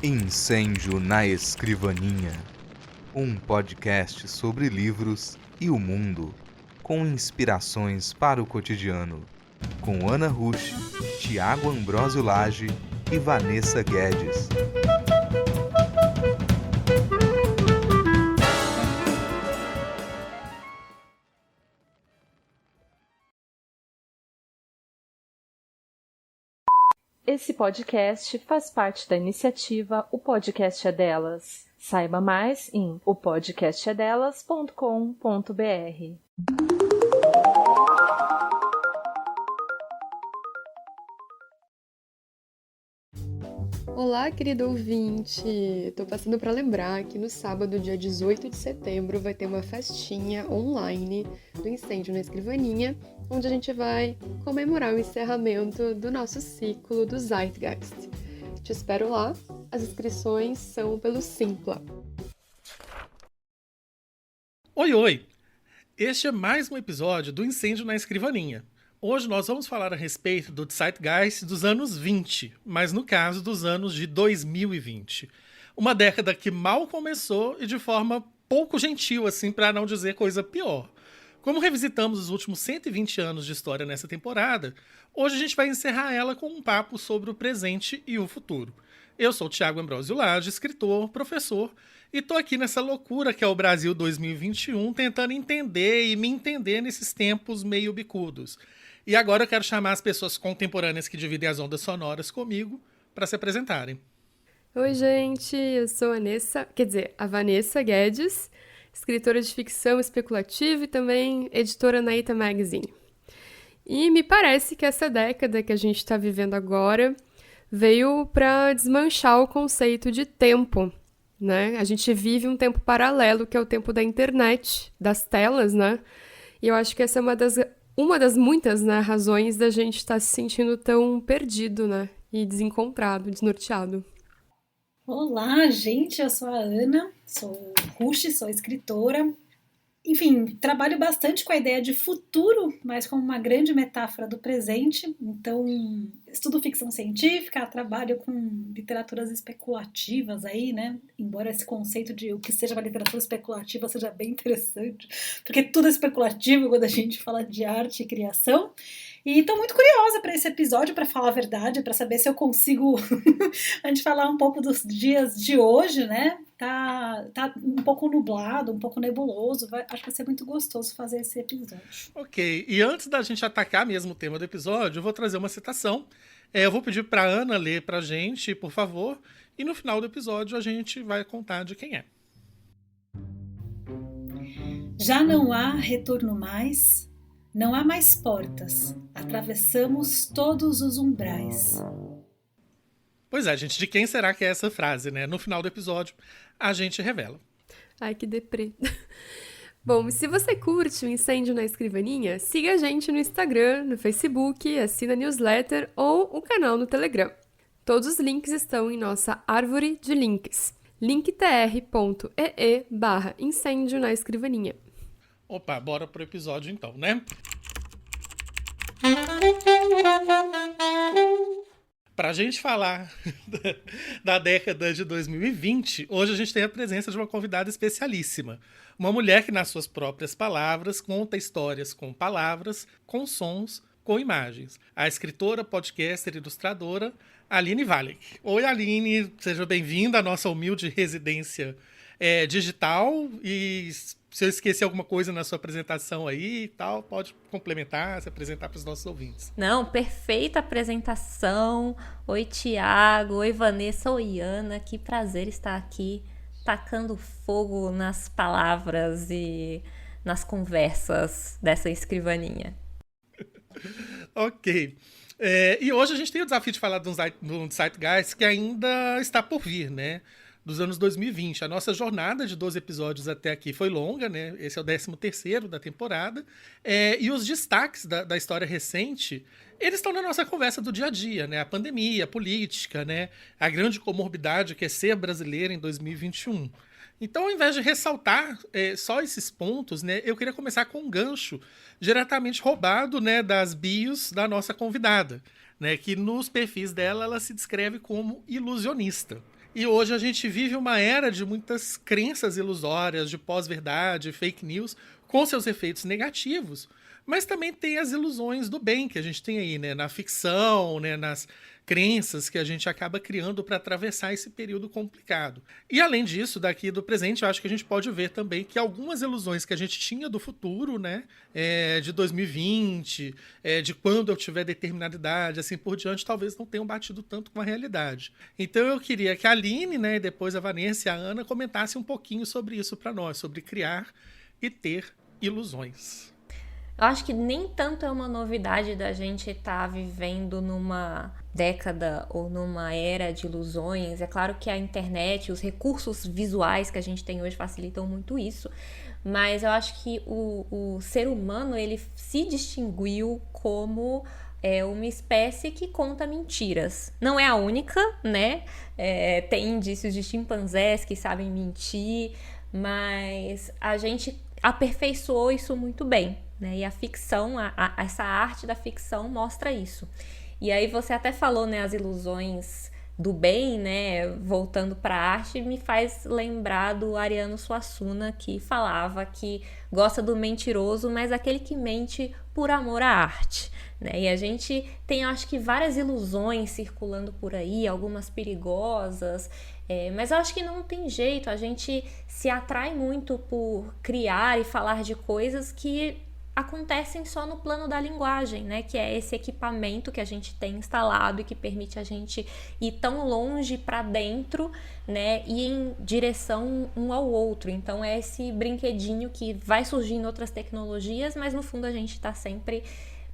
Incêndio na Escrivaninha, um podcast sobre livros e o mundo, com inspirações para o cotidiano, com Ana Rusch, Tiago Ambrósio Lage e Vanessa Guedes. Esse podcast faz parte da iniciativa O Podcast é Delas. Saiba mais em opodcastedelas.com.br. Olá, querido ouvinte! Tô passando para lembrar que no sábado, dia 18 de setembro, vai ter uma festinha online do Incêndio na Escrivaninha, onde a gente vai comemorar o encerramento do nosso ciclo do Zeitgeist. Te espero lá, as inscrições são pelo Simpla. Oi, oi! Este é mais um episódio do Incêndio na Escrivaninha. Hoje nós vamos falar a respeito do Zeitgeist dos anos 20, mas no caso dos anos de 2020. Uma década que mal começou e de forma pouco gentil, assim, para não dizer coisa pior. Como revisitamos os últimos 120 anos de história nessa temporada, hoje a gente vai encerrar ela com um papo sobre o presente e o futuro. Eu sou o Tiago Ambrósio Lage, escritor, professor, e tô aqui nessa loucura que é o Brasil 2021, tentando entender e me entender nesses tempos meio bicudos. E agora eu quero chamar as pessoas contemporâneas que dividem as ondas sonoras comigo para se apresentarem. Oi, gente! Eu sou a Vanessa Guedes, escritora de ficção especulativa e também editora na Ita Magazine. E me parece que essa década que a gente está vivendo agora veio para desmanchar o conceito de tempo, né? A gente vive um tempo paralelo, que é o tempo da internet, das telas, né? E eu acho que essa é uma das muitas, né, razões da gente estar se sentindo tão perdido, né? E desencontrado, desnorteado. Olá, gente, eu sou a Ana, sou Rusch, sou escritora. Enfim, trabalho bastante com a ideia de futuro, mas como uma grande metáfora do presente. Então, estudo ficção científica, trabalho com literaturas especulativas aí, né? Embora esse conceito de o que seja uma literatura especulativa seja bem interessante, porque tudo é especulativo quando a gente fala de arte e criação. E estou muito curiosa para esse episódio, para falar a verdade, para saber se eu consigo a gente falar um pouco dos dias de hoje, né? Tá um pouco nublado, um pouco nebuloso. Acho que vai ser muito gostoso fazer esse episódio. Ok, e antes da gente atacar mesmo o tema do episódio, eu vou trazer uma citação. Eu vou pedir para Ana ler pra gente, por favor, e no final do episódio a gente vai contar de quem é. Já não há retorno mais, não há mais portas, atravessamos todos os umbrais. Pois é, gente, de quem será que é essa frase, né? No final do episódio, a gente revela. Ai, que deprê. Bom, se você curte o Incêndio na Escrivaninha, siga a gente no Instagram, no Facebook, assina a newsletter ou o canal no Telegram. Todos os links estão em nossa árvore de links. linktr.ee/incêndio na escrivaninha. Opa, bora pro episódio então, né? Pra gente falar da década de 2020, hoje a gente tem a presença de uma convidada especialíssima. Uma mulher que, nas suas próprias palavras, conta histórias com palavras, com sons, com imagens. A escritora, podcaster e ilustradora Aline Valek. Oi, Aline, seja bem-vinda à nossa humilde residência digital. E se eu esqueci alguma coisa na sua apresentação aí e tal, pode complementar, se apresentar para os nossos ouvintes. Não, perfeita apresentação. Oi, Tiago. Oi, Vanessa. Oi, Ana. Que prazer estar aqui tacando fogo nas palavras e nas conversas dessa escrivaninha. Ok. E hoje a gente tem o desafio de falar de um Zeitgeist que ainda está por vir, né? Dos anos 2020. A nossa jornada de 12 episódios até aqui foi longa, né? Esse é o 13º da temporada. E os destaques da história recente, eles estão na nossa conversa do dia a dia, né? A pandemia, a política, né? A grande comorbidade que é ser brasileiro em 2021. Então, ao invés de ressaltar só esses pontos, né, eu queria começar com um gancho diretamente roubado, né, das bios da nossa convidada, né, que nos perfis dela ela se descreve como ilusionista. E hoje a gente vive uma era de muitas crenças ilusórias, de pós-verdade, fake news, com seus efeitos negativos. Mas também tem as ilusões do bem que a gente tem aí, né? Na ficção, né? Nas crenças que a gente acaba criando para atravessar esse período complicado. E além disso, daqui do presente, eu acho que a gente pode ver também que algumas ilusões que a gente tinha do futuro, né, de 2020, de quando eu tiver determinada idade, assim por diante, talvez não tenham batido tanto com a realidade. Então eu queria que a Aline, né, e depois a Vanessa e a Ana comentassem um pouquinho sobre isso para nós, sobre criar e ter ilusões. Eu acho que nem tanto é uma novidade da gente estar vivendo numa década ou numa era de ilusões. É claro que a internet, os recursos visuais que a gente tem hoje facilitam muito isso, mas eu acho que o ser humano, ele se distinguiu como uma espécie que conta mentiras. Não é a única, né? Tem indícios de chimpanzés que sabem mentir, mas a gente aperfeiçoou isso muito bem, né? E a ficção, essa arte da ficção mostra isso. E aí você até falou, né, as ilusões do bem, né, voltando para a arte, me faz lembrar do Ariano Suassuna, que falava que gosta do mentiroso, mas aquele que mente por amor à arte, né? E a gente tem, acho que, várias ilusões circulando por aí, algumas perigosas, mas eu acho que não tem jeito, a gente se atrai muito por criar e falar de coisas que acontecem só no plano da linguagem, né? Que é esse equipamento que a gente tem instalado e que permite a gente ir tão longe para dentro, né? E em direção um ao outro. Então é esse brinquedinho que vai surgindo outras tecnologias, mas no fundo a gente está sempre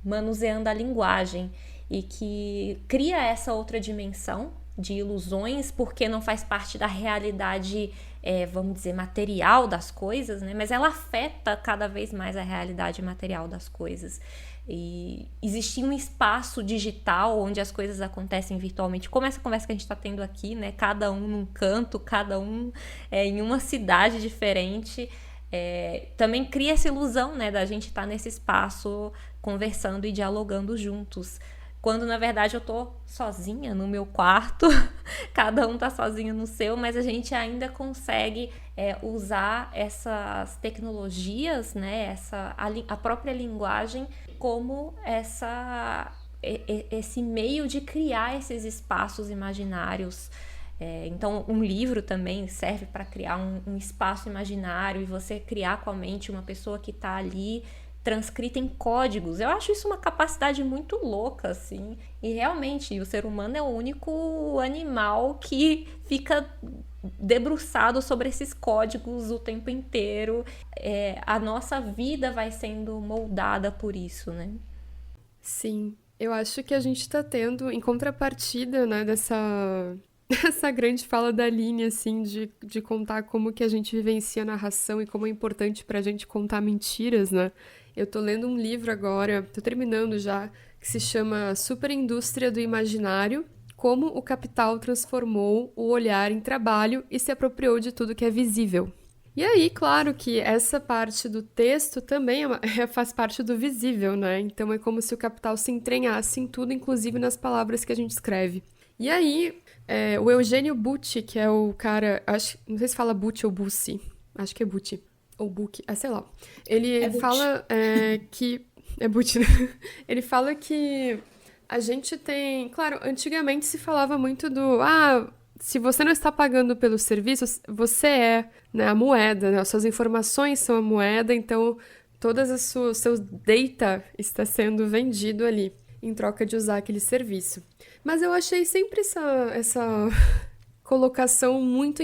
manuseando a linguagem e que cria essa outra dimensão de ilusões, porque não faz parte da realidade, vamos dizer, material das coisas, né? Mas ela afeta cada vez mais a realidade material das coisas. E existia um espaço digital onde as coisas acontecem virtualmente, como essa conversa que a gente está tendo aqui, né? Cada um num canto, cada um em uma cidade diferente. Também cria essa ilusão, né, da gente estar nesse espaço conversando e dialogando juntos. Quando, na verdade, eu tô sozinha no meu quarto, cada um tá sozinho no seu, mas a gente ainda consegue usar essas tecnologias, né, a própria linguagem, como esse meio de criar esses espaços imaginários. Então, um livro também serve para criar um espaço imaginário e você criar com a mente uma pessoa que tá ali transcrita em códigos. Eu acho isso uma capacidade muito louca, assim. E realmente, o ser humano é o único animal que fica debruçado sobre esses códigos o tempo inteiro. A nossa vida vai sendo moldada por isso, né? Sim, eu acho que a gente está tendo, em contrapartida, né, essa grande fala da Aline, assim, de contar como que a gente vivencia a narração e como é importante pra gente contar mentiras, né? Eu tô lendo um livro agora, tô terminando já, que se chama Superindústria do Imaginário, como o capital transformou o olhar em trabalho e se apropriou de tudo que é visível. E aí, claro que essa parte do texto também faz parte do visível, né? Então é como se o capital se entranhasse em tudo, inclusive nas palavras que a gente escreve. E aí, o Eugênio Bucci, que é o cara, não sei se fala Bucci ou Bussi, acho que é Bucci, ou Bucci, sei lá. Ele fala que... É Bucci, né? Ele fala que a gente tem... Claro, antigamente se falava muito do... se você não está pagando pelo serviço, você é, né, a moeda, né? As suas informações são a moeda, então todas as seus data está sendo vendido ali, em troca de usar aquele serviço. Mas eu achei sempre essa colocação muito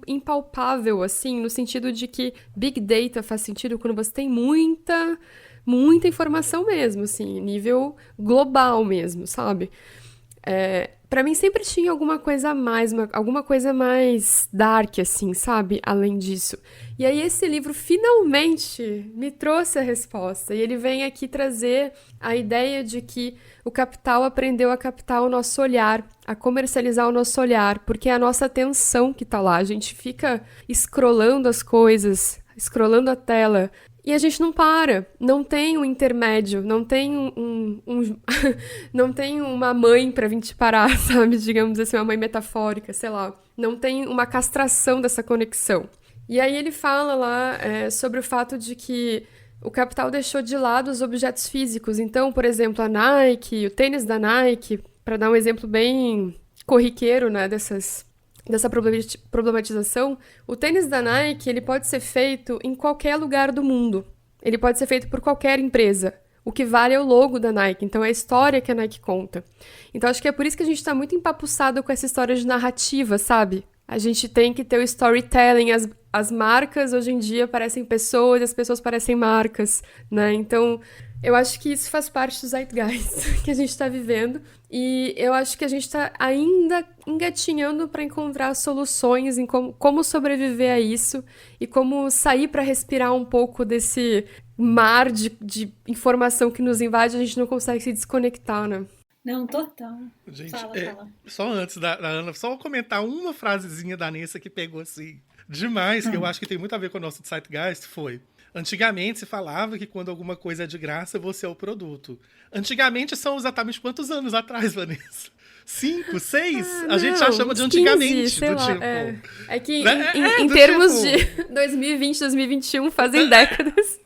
impalpável, assim, no sentido de que Big Data faz sentido quando você tem muita informação mesmo, assim, nível global mesmo, sabe? Pra mim sempre tinha alguma coisa a mais, alguma coisa mais dark, assim, sabe? Além disso. E aí esse livro finalmente me trouxe a resposta. E ele vem aqui trazer a ideia de que o capital aprendeu a captar o nosso olhar, a comercializar o nosso olhar, porque é a nossa atenção que tá lá. A gente fica scrollando as coisas, scrollando a tela, E a gente não para, não tem um intermédio, não tem não tem uma mãe pra vir te parar, sabe? Digamos assim, uma mãe metafórica, sei lá. Não tem uma castração dessa conexão. E aí ele fala lá sobre o fato de que o capital deixou de lado os objetos físicos. Então, por exemplo, a Nike, o tênis da Nike, para dar um exemplo bem corriqueiro, né, dessa problematização, o tênis da Nike, ele pode ser feito em qualquer lugar do mundo. Ele pode ser feito por qualquer empresa. O que vale é o logo da Nike, então é a história que a Nike conta. Então acho que é por isso que a gente tá muito empapuçado com essa história de narrativa, sabe? A gente tem que ter o storytelling, as marcas hoje em dia parecem pessoas, as pessoas parecem marcas, né? Então, eu acho que isso faz parte do zeitgeist que a gente está vivendo e eu acho que a gente está ainda engatinhando para encontrar soluções em como sobreviver a isso e como sair para respirar um pouco desse mar de informação que nos invade, a gente não consegue se desconectar, né? Não, total. Gente, Fala. só antes da Ana, só comentar uma frasezinha da Nessa que pegou assim demais, que eu acho que tem muito a ver com o nosso Zeitgeist, foi: antigamente se falava que quando alguma coisa é de graça, você é o produto. Antigamente são exatamente quantos anos atrás, Vanessa? 5, 6? A gente já chama de antigamente. 15, sei do lá, tipo... É que em do termos tipo... de 2020, 2021, fazem décadas.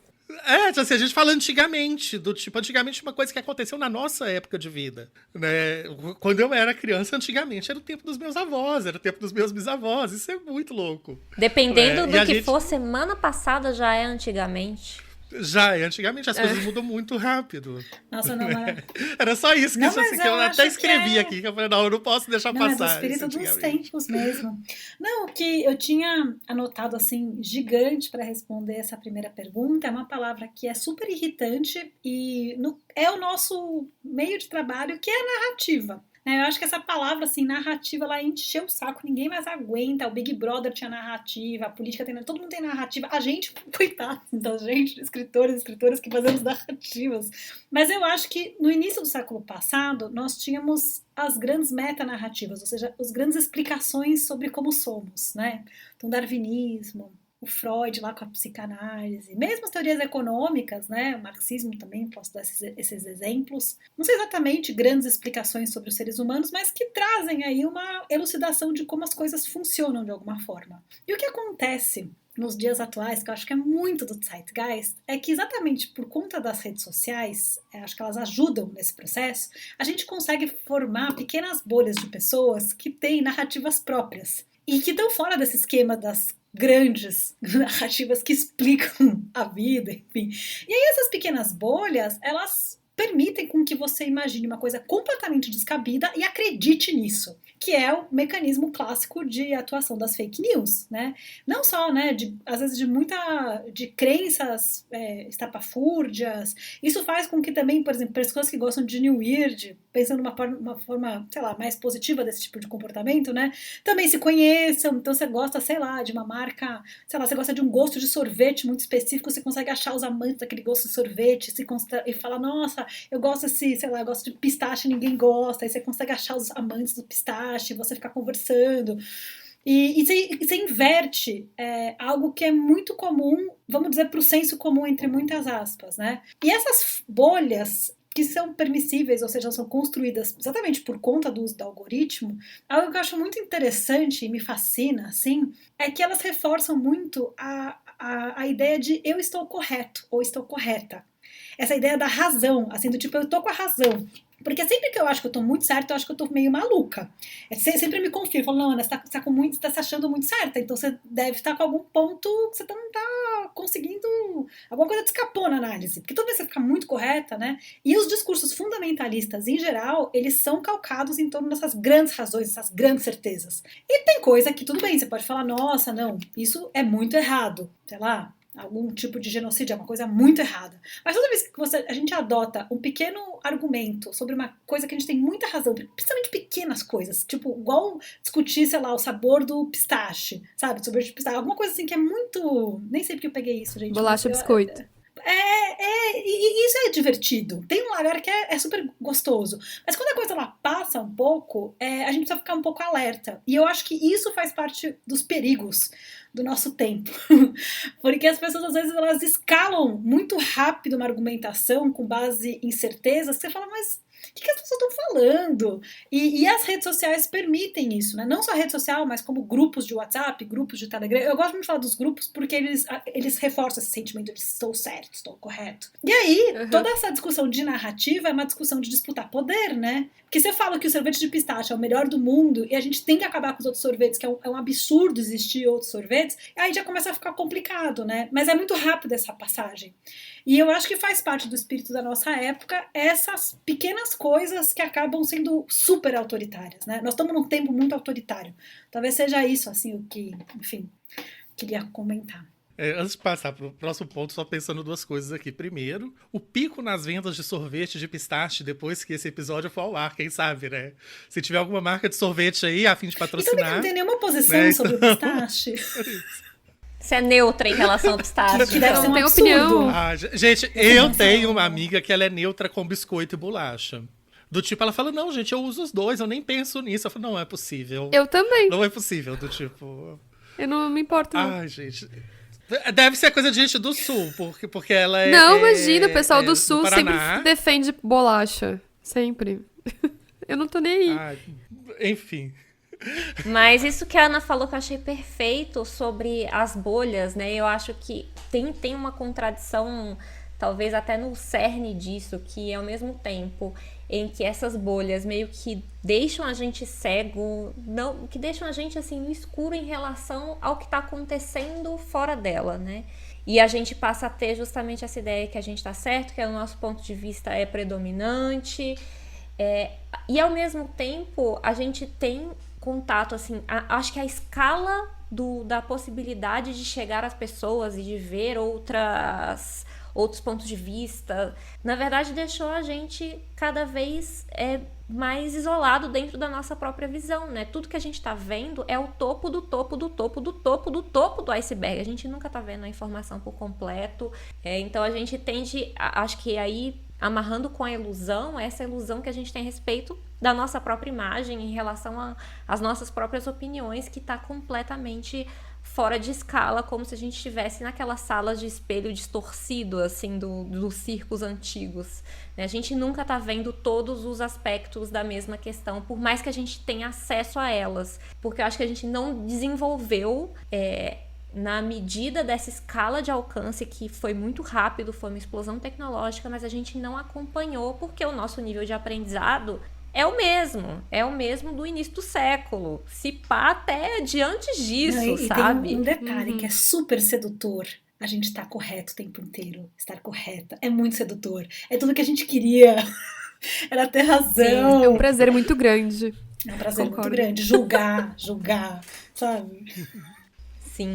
Assim, a gente fala antigamente, do tipo, antigamente uma coisa que aconteceu na nossa época de vida, né? Quando eu era criança, antigamente era o tempo dos meus avós, era o tempo dos meus bisavós, isso é muito louco. Dependendo do que for, semana passada já é antigamente. Já é antigamente, as coisas mudam muito rápido. Nossa, não, mas... Era só isso que, Não, mas que eu eu até acho escrevi que aqui, que eu falei, não, eu não posso deixar Não, passar. é do espírito isso dos antigamente. tempos mesmo. Não, o que eu tinha anotado assim, gigante para responder essa primeira pergunta, é uma palavra que é super irritante e é o nosso meio de trabalho, que é a narrativa. Eu acho que essa palavra, assim, narrativa, ela encheu o saco, ninguém mais aguenta. O Big Brother tinha narrativa, a política tem, todo mundo tem narrativa. A gente, coitado da gente, escritores e escritoras que fazemos narrativas. Mas eu acho que no início do século passado, nós tínhamos as grandes metanarrativas, ou seja, as grandes explicações sobre como somos, né? Então, darwinismo, o Freud lá com a psicanálise, mesmo as teorias econômicas, né, o marxismo também, posso dar esses exemplos. Não sei exatamente grandes explicações sobre os seres humanos, mas que trazem aí uma elucidação de como as coisas funcionam de alguma forma. E o que acontece nos dias atuais, que eu acho que é muito do Zeitgeist, é que exatamente por conta das redes sociais, acho que elas ajudam nesse processo, a gente consegue formar pequenas bolhas de pessoas que têm narrativas próprias e que estão fora desse esquema das grandes narrativas que explicam a vida, enfim. E aí essas pequenas bolhas, elas permitem com que você imagine uma coisa completamente descabida e acredite nisso, que é o mecanismo clássico de atuação das fake news, né? Não só, né, às vezes de crenças estapafúrdias. Isso faz com que também, por exemplo, pessoas que gostam de New Weird, pensando uma forma, sei lá, mais positiva desse tipo de comportamento, né, também se conheçam. Então você gosta, sei lá, de uma marca, sei lá, você gosta de um gosto de sorvete muito específico, você consegue achar os amantes daquele gosto de sorvete e fala, nossa, eu gosto sei lá, eu gosto de pistache, ninguém gosta, aí você consegue achar os amantes do pistache, você ficar conversando. E você inverte algo que é muito comum, vamos dizer, para o senso comum, entre muitas aspas, né? E essas bolhas que são permissíveis, ou seja, são construídas exatamente por conta do uso do algoritmo, algo que eu acho muito interessante e me fascina, assim, é que elas reforçam muito a ideia de eu estou correto ou estou correta. Essa ideia da razão, assim, do tipo, eu tô com a razão. Porque sempre que eu acho que eu tô muito certa, eu acho que eu tô meio maluca. Sempre me confio, eu falo, não, Ana, você tá se achando muito certa, então você deve estar com algum ponto que você não tá conseguindo, alguma coisa te escapou na análise. Porque toda vez que você fica muito correta, né? E os discursos fundamentalistas, em geral, eles são calcados em torno dessas grandes razões, essas grandes certezas. E tem coisa que, tudo bem, você pode falar, nossa, não, isso é muito errado, sei lá, algum tipo de genocídio, é uma coisa muito errada. Mas toda vez que a gente adota um pequeno argumento sobre uma coisa que a gente tem muita razão, principalmente pequenas coisas, tipo, igual discutir, sei lá, o sabor do pistache, sabe? Sobre o pistache, alguma coisa assim que é muito... Nem sei porque eu peguei isso, gente. Bolacha biscoito. E isso é divertido. Tem um lugar que é super gostoso. Mas quando a coisa ela passa um pouco, a gente precisa ficar um pouco alerta. E eu acho que isso faz parte dos perigos do nosso tempo. Porque as pessoas, às vezes, elas escalam muito rápido uma argumentação com base em certezas, que você fala, mas o que as pessoas estão falando? E as redes sociais permitem isso, né? Não só a rede social, mas como grupos de WhatsApp, grupos de Telegram. Eu gosto muito de falar dos grupos porque eles reforçam esse sentimento de estou certo, estou correto. E aí, toda essa discussão de narrativa é uma discussão de disputar poder, né? Porque você fala que o sorvete de pistache é o melhor do mundo e a gente tem que acabar com os outros sorvetes, que é um absurdo existir outros sorvetes, aí já começa a ficar complicado, né? Mas é muito rápido essa passagem. E eu acho que faz parte do espírito da nossa época essas pequenas coisas que acabam sendo super autoritárias, né? Nós estamos num tempo muito autoritário. Talvez seja isso, assim, o que, enfim, queria comentar. Antes de passar para o próximo ponto, só pensando duas coisas aqui. Primeiro, o pico nas vendas de sorvete de pistache depois que esse episódio for ao ar, quem sabe, né? Se tiver alguma marca de sorvete aí a fim de patrocinar... Então não tem nenhuma posição sobre o pistache. Você é neutra em relação ao pistache. Que deve ser um tem absurdo. opinião. Gente, eu tenho uma amiga que ela é neutra com biscoito e bolacha. Do tipo, ela fala, não, gente, eu uso os dois, eu nem penso nisso. Eu falo, não é possível. Eu também. Não é possível, do tipo... Eu não me importo, não. Ai, gente... Deve ser coisa de gente do Sul, porque ela é... Não, imagina, o pessoal do Sul sempre Paraná. defende bolacha. Sempre. Eu não tô nem aí. Ai, enfim... Mas isso que a Ana falou que eu achei perfeito sobre as bolhas, né? Eu acho que tem uma contradição, talvez até no cerne disso, que ao mesmo tempo em que essas bolhas meio que deixam a gente cego, não, que deixam a gente assim no escuro em relação ao que está acontecendo fora dela, né? E a gente passa a ter justamente essa ideia que a gente está certo, que o nosso ponto de vista é predominante, e ao mesmo tempo a gente tem contato, assim, acho que a escala da possibilidade de chegar às pessoas e de ver outros pontos de vista, na verdade deixou a gente cada vez mais isolado dentro da nossa própria visão, né? Tudo que a gente está vendo é o topo do topo do topo do topo do topo do iceberg. A gente nunca está vendo a informação por completo. Então a gente tende, acho que aí, amarrando com a ilusão, essa ilusão que a gente tem a respeito da nossa própria imagem em relação às nossas próprias opiniões, que está completamente fora de escala, como se a gente estivesse naquelas salas de espelho distorcido, assim, dos circos antigos. A gente nunca está vendo todos os aspectos da mesma questão, por mais que a gente tenha acesso a elas, porque eu acho que a gente não desenvolveu... na medida dessa escala de alcance, que foi muito rápido, foi uma explosão tecnológica, mas a gente não acompanhou porque o nosso nível de aprendizado é o mesmo do início do século, se pá até de antes disso, e sabe? Tem um detalhe que é super sedutor. A gente estar correto o tempo inteiro, estar correta, é muito sedutor, é tudo que a gente queria, era ter razão. Sim, é um prazer muito grande. É um prazer Concordo. muito grande, julgar, sabe? Sim.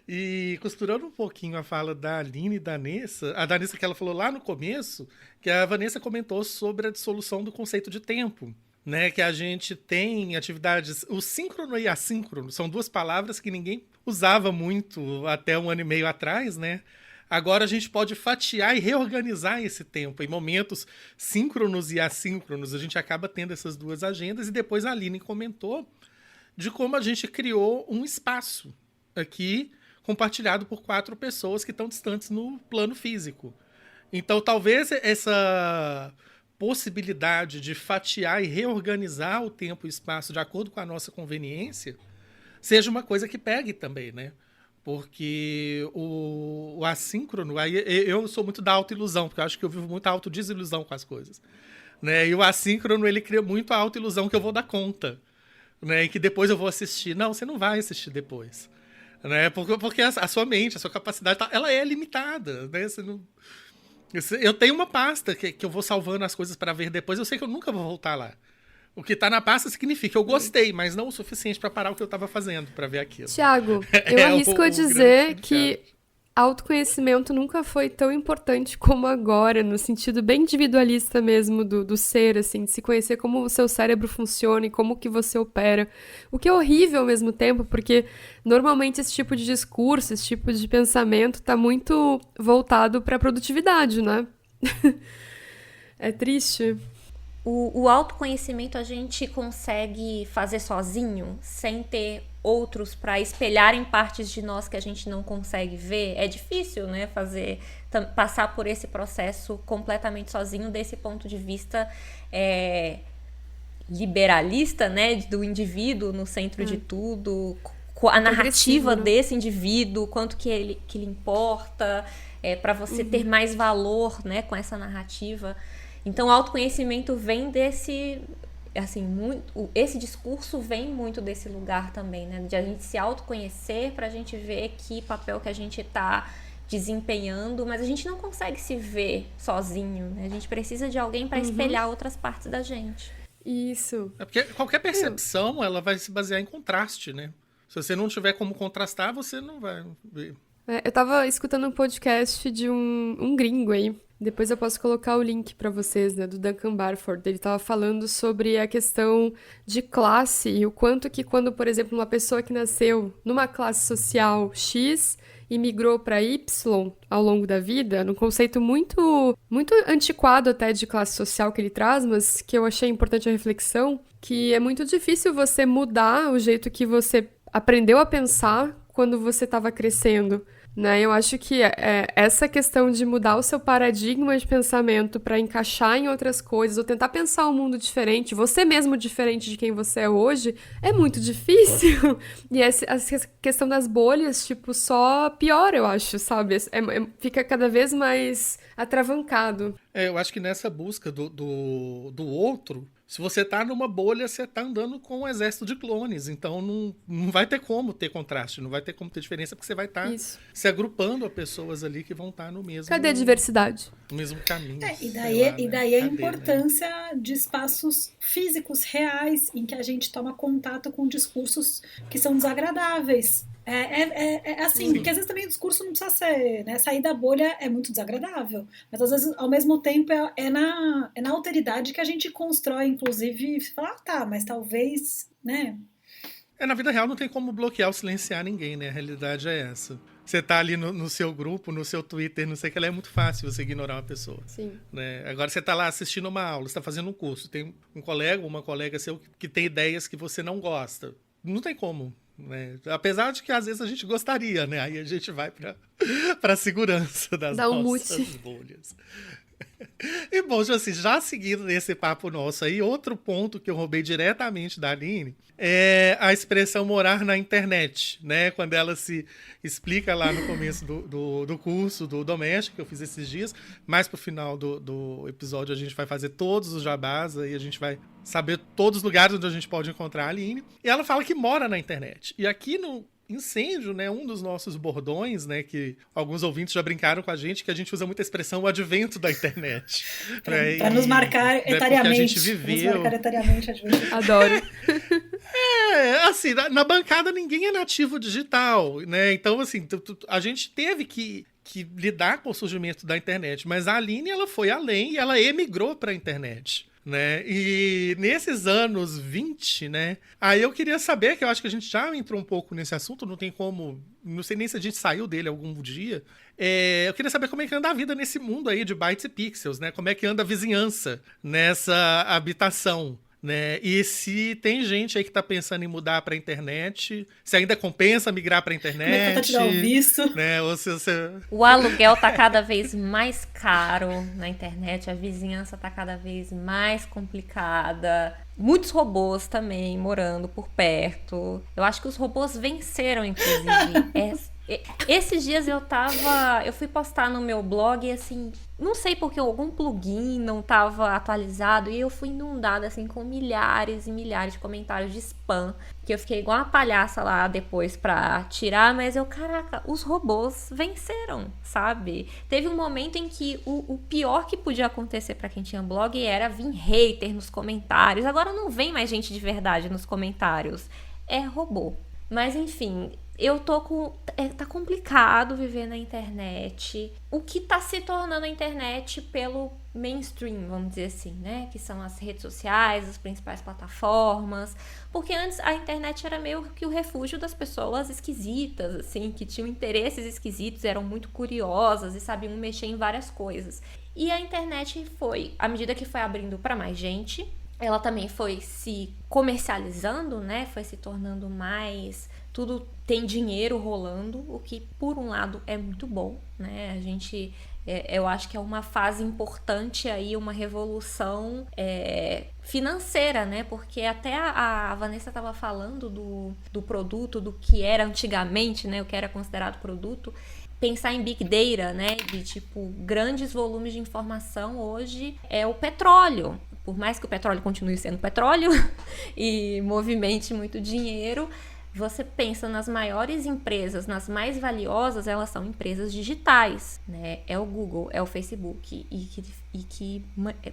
E costurando um pouquinho a fala da Aline e da Nessa, a da Nessa que ela falou lá no começo, que a Vanessa comentou sobre a dissolução do conceito de tempo, né? Que a gente tem atividades... O síncrono e assíncrono são duas palavras que ninguém usava muito até 1 ano e meio atrás, né? Agora a gente pode fatiar e reorganizar esse tempo. Em momentos síncronos e assíncronos, a gente acaba tendo essas duas agendas. E depois a Aline comentou de como a gente criou um espaço aqui compartilhado por 4 pessoas que estão distantes no plano físico. Então, talvez essa possibilidade de fatiar e reorganizar o tempo e o espaço de acordo com a nossa conveniência seja uma coisa que pegue também, né? Porque o assíncrono, aí eu sou muito da autoilusão, porque eu acho que eu vivo muita autodesilusão com as coisas, né? E o assíncrono, ele cria muito a autoilusão que eu vou dar conta, né? E que depois eu vou assistir. Não, você não vai assistir depois, né? Porque a sua mente, a sua capacidade, ela é limitada, né? Você não... Eu tenho uma pasta que eu vou salvando as coisas para ver depois, eu sei que eu nunca vou voltar lá. O que tá na pasta significa que eu gostei, mas não o suficiente para parar o que eu tava fazendo para ver aquilo. Tiago, eu arrisco a dizer que autoconhecimento nunca foi tão importante como agora, no sentido bem individualista mesmo do ser, assim, de se conhecer como o seu cérebro funciona e como que você opera. O que é horrível ao mesmo tempo, porque normalmente esse tipo de discurso, esse tipo de pensamento tá muito voltado para a produtividade, né? É triste. O autoconhecimento a gente consegue fazer sozinho, sem ter outros para espelharem partes de nós que a gente não consegue ver. É difícil, né, passar por esse processo completamente sozinho desse ponto de vista liberalista, né, do indivíduo no centro de tudo, a narrativa desse indivíduo, quanto que ele importa, para você ter mais valor, né, com essa narrativa. Então, o autoconhecimento vem desse, assim, esse discurso vem muito desse lugar também, né, de a gente se autoconhecer para a gente ver que papel que a gente está desempenhando, mas a gente não consegue se ver sozinho, né? A gente precisa de alguém para espelhar outras partes da gente. Isso. É porque qualquer percepção, ela vai se basear em contraste, né? Se você não tiver como contrastar, você não vai ver. Eu tava escutando um podcast de um gringo aí. Depois eu posso colocar o link pra vocês, né? Do Duncan Barford. Ele tava falando sobre a questão de classe e o quanto que quando, por exemplo, uma pessoa que nasceu numa classe social X e migrou para Y ao longo da vida, num conceito muito, muito antiquado até de classe social que ele traz, mas que eu achei importante a reflexão, que é muito difícil você mudar o jeito que você aprendeu a pensar quando você estava crescendo, né? Eu acho que essa questão de mudar o seu paradigma de pensamento para encaixar em outras coisas, ou tentar pensar um mundo diferente, você mesmo diferente de quem você é hoje, é muito difícil. E essa questão das bolhas, tipo, só piora, eu acho, sabe? Fica cada vez mais atravancado. Eu acho que nessa busca do outro, se você tá numa bolha, você tá andando com um exército de clones. Então não vai ter como ter contraste, não vai ter como ter diferença, porque você vai estar se agrupando a pessoas ali que vão estar no mesmo... Cadê a diversidade? No mesmo caminho. E daí a importância de espaços físicos reais em que a gente toma contato com discursos que são desagradáveis. Assim, porque às vezes também o discurso não precisa ser, né? Sair da bolha é muito desagradável, mas às vezes, ao mesmo tempo, é na alteridade que a gente constrói, inclusive, falar, tá, mas talvez, né? Na vida real não tem como bloquear ou silenciar ninguém, né? A realidade é essa. Você tá ali no seu grupo, no seu Twitter, não sei o que, é muito fácil você ignorar uma pessoa. Sim. Né? Agora você tá lá assistindo uma aula, você tá fazendo um curso, tem um colega ou uma colega seu que tem ideias que você não gosta. Não tem como. Né? Apesar de que às vezes a gente gostaria, né? Aí a gente vai para a segurança das nossas bolhas. E bom, assim, já seguindo nesse papo nosso aí, outro ponto que eu roubei diretamente da Aline é a expressão morar na internet, né? Quando ela se explica lá no começo do curso do doméstico que eu fiz esses dias, mais pro final do episódio a gente vai fazer todos os jabás, aí a gente vai saber todos os lugares onde a gente pode encontrar a Aline. E ela fala que mora na internet. E aqui no Incêndio, né, um dos nossos bordões, né, que alguns ouvintes já brincaram com a gente, que a gente usa muita expressão o advento da internet. Para nos marcar etariamente. A gente viveu. Adoro. Assim, na bancada ninguém é nativo digital, né? Então, assim, a gente teve que lidar com o surgimento da internet, mas a Aline, ela foi além e ela emigrou para a internet. Né? E nesses anos 20, né? Aí eu queria saber, que eu acho que a gente já entrou um pouco nesse assunto, não tem como, não sei nem se a gente saiu dele algum dia. Eu queria saber como é que anda a vida nesse mundo aí de bytes e pixels, né? Como é que anda a vizinhança nessa habitação, né? E se tem gente aí que tá pensando em mudar pra internet, se ainda compensa migrar pra internet. Pra tirar o visto. Né? Ou se você... O aluguel tá cada vez mais caro na internet, a vizinhança tá cada vez mais complicada. Muitos robôs também morando por perto. Eu acho que os robôs venceram, inclusive. Esses dias eu fui postar no meu blog, assim, não sei porque algum plugin não estava atualizado e eu fui inundada, assim, com milhares e milhares de comentários de spam, que eu fiquei igual uma palhaça lá depois pra tirar, mas caraca, os robôs venceram, sabe? Teve um momento em que o pior que podia acontecer pra quem tinha blog era vir hater nos comentários. Agora não vem mais gente de verdade nos comentários, é robô. Mas enfim, eu tô tá complicado viver na internet. O que tá se tornando a internet pelo mainstream, vamos dizer assim, né? Que são as redes sociais, as principais plataformas. Porque antes a internet era meio que o refúgio das pessoas esquisitas, assim, que tinham interesses esquisitos, eram muito curiosas e sabiam mexer em várias coisas. E a internet foi, à medida que foi abrindo para mais gente, ela também foi se comercializando, né? Foi se tornando mais... Tudo tem dinheiro rolando, o que, por um lado, é muito bom, né? Eu acho que é uma fase importante aí, uma revolução financeira, né? Porque até a Vanessa estava falando do produto, do que era antigamente, né? O que era considerado produto. Pensar em Big Data, né? De, tipo, grandes volumes de informação hoje é o petróleo. Por mais que o petróleo continue sendo petróleo e movimente muito dinheiro, você pensa nas maiores empresas, nas mais valiosas, elas são empresas digitais, né? É o Google, é o Facebook, e que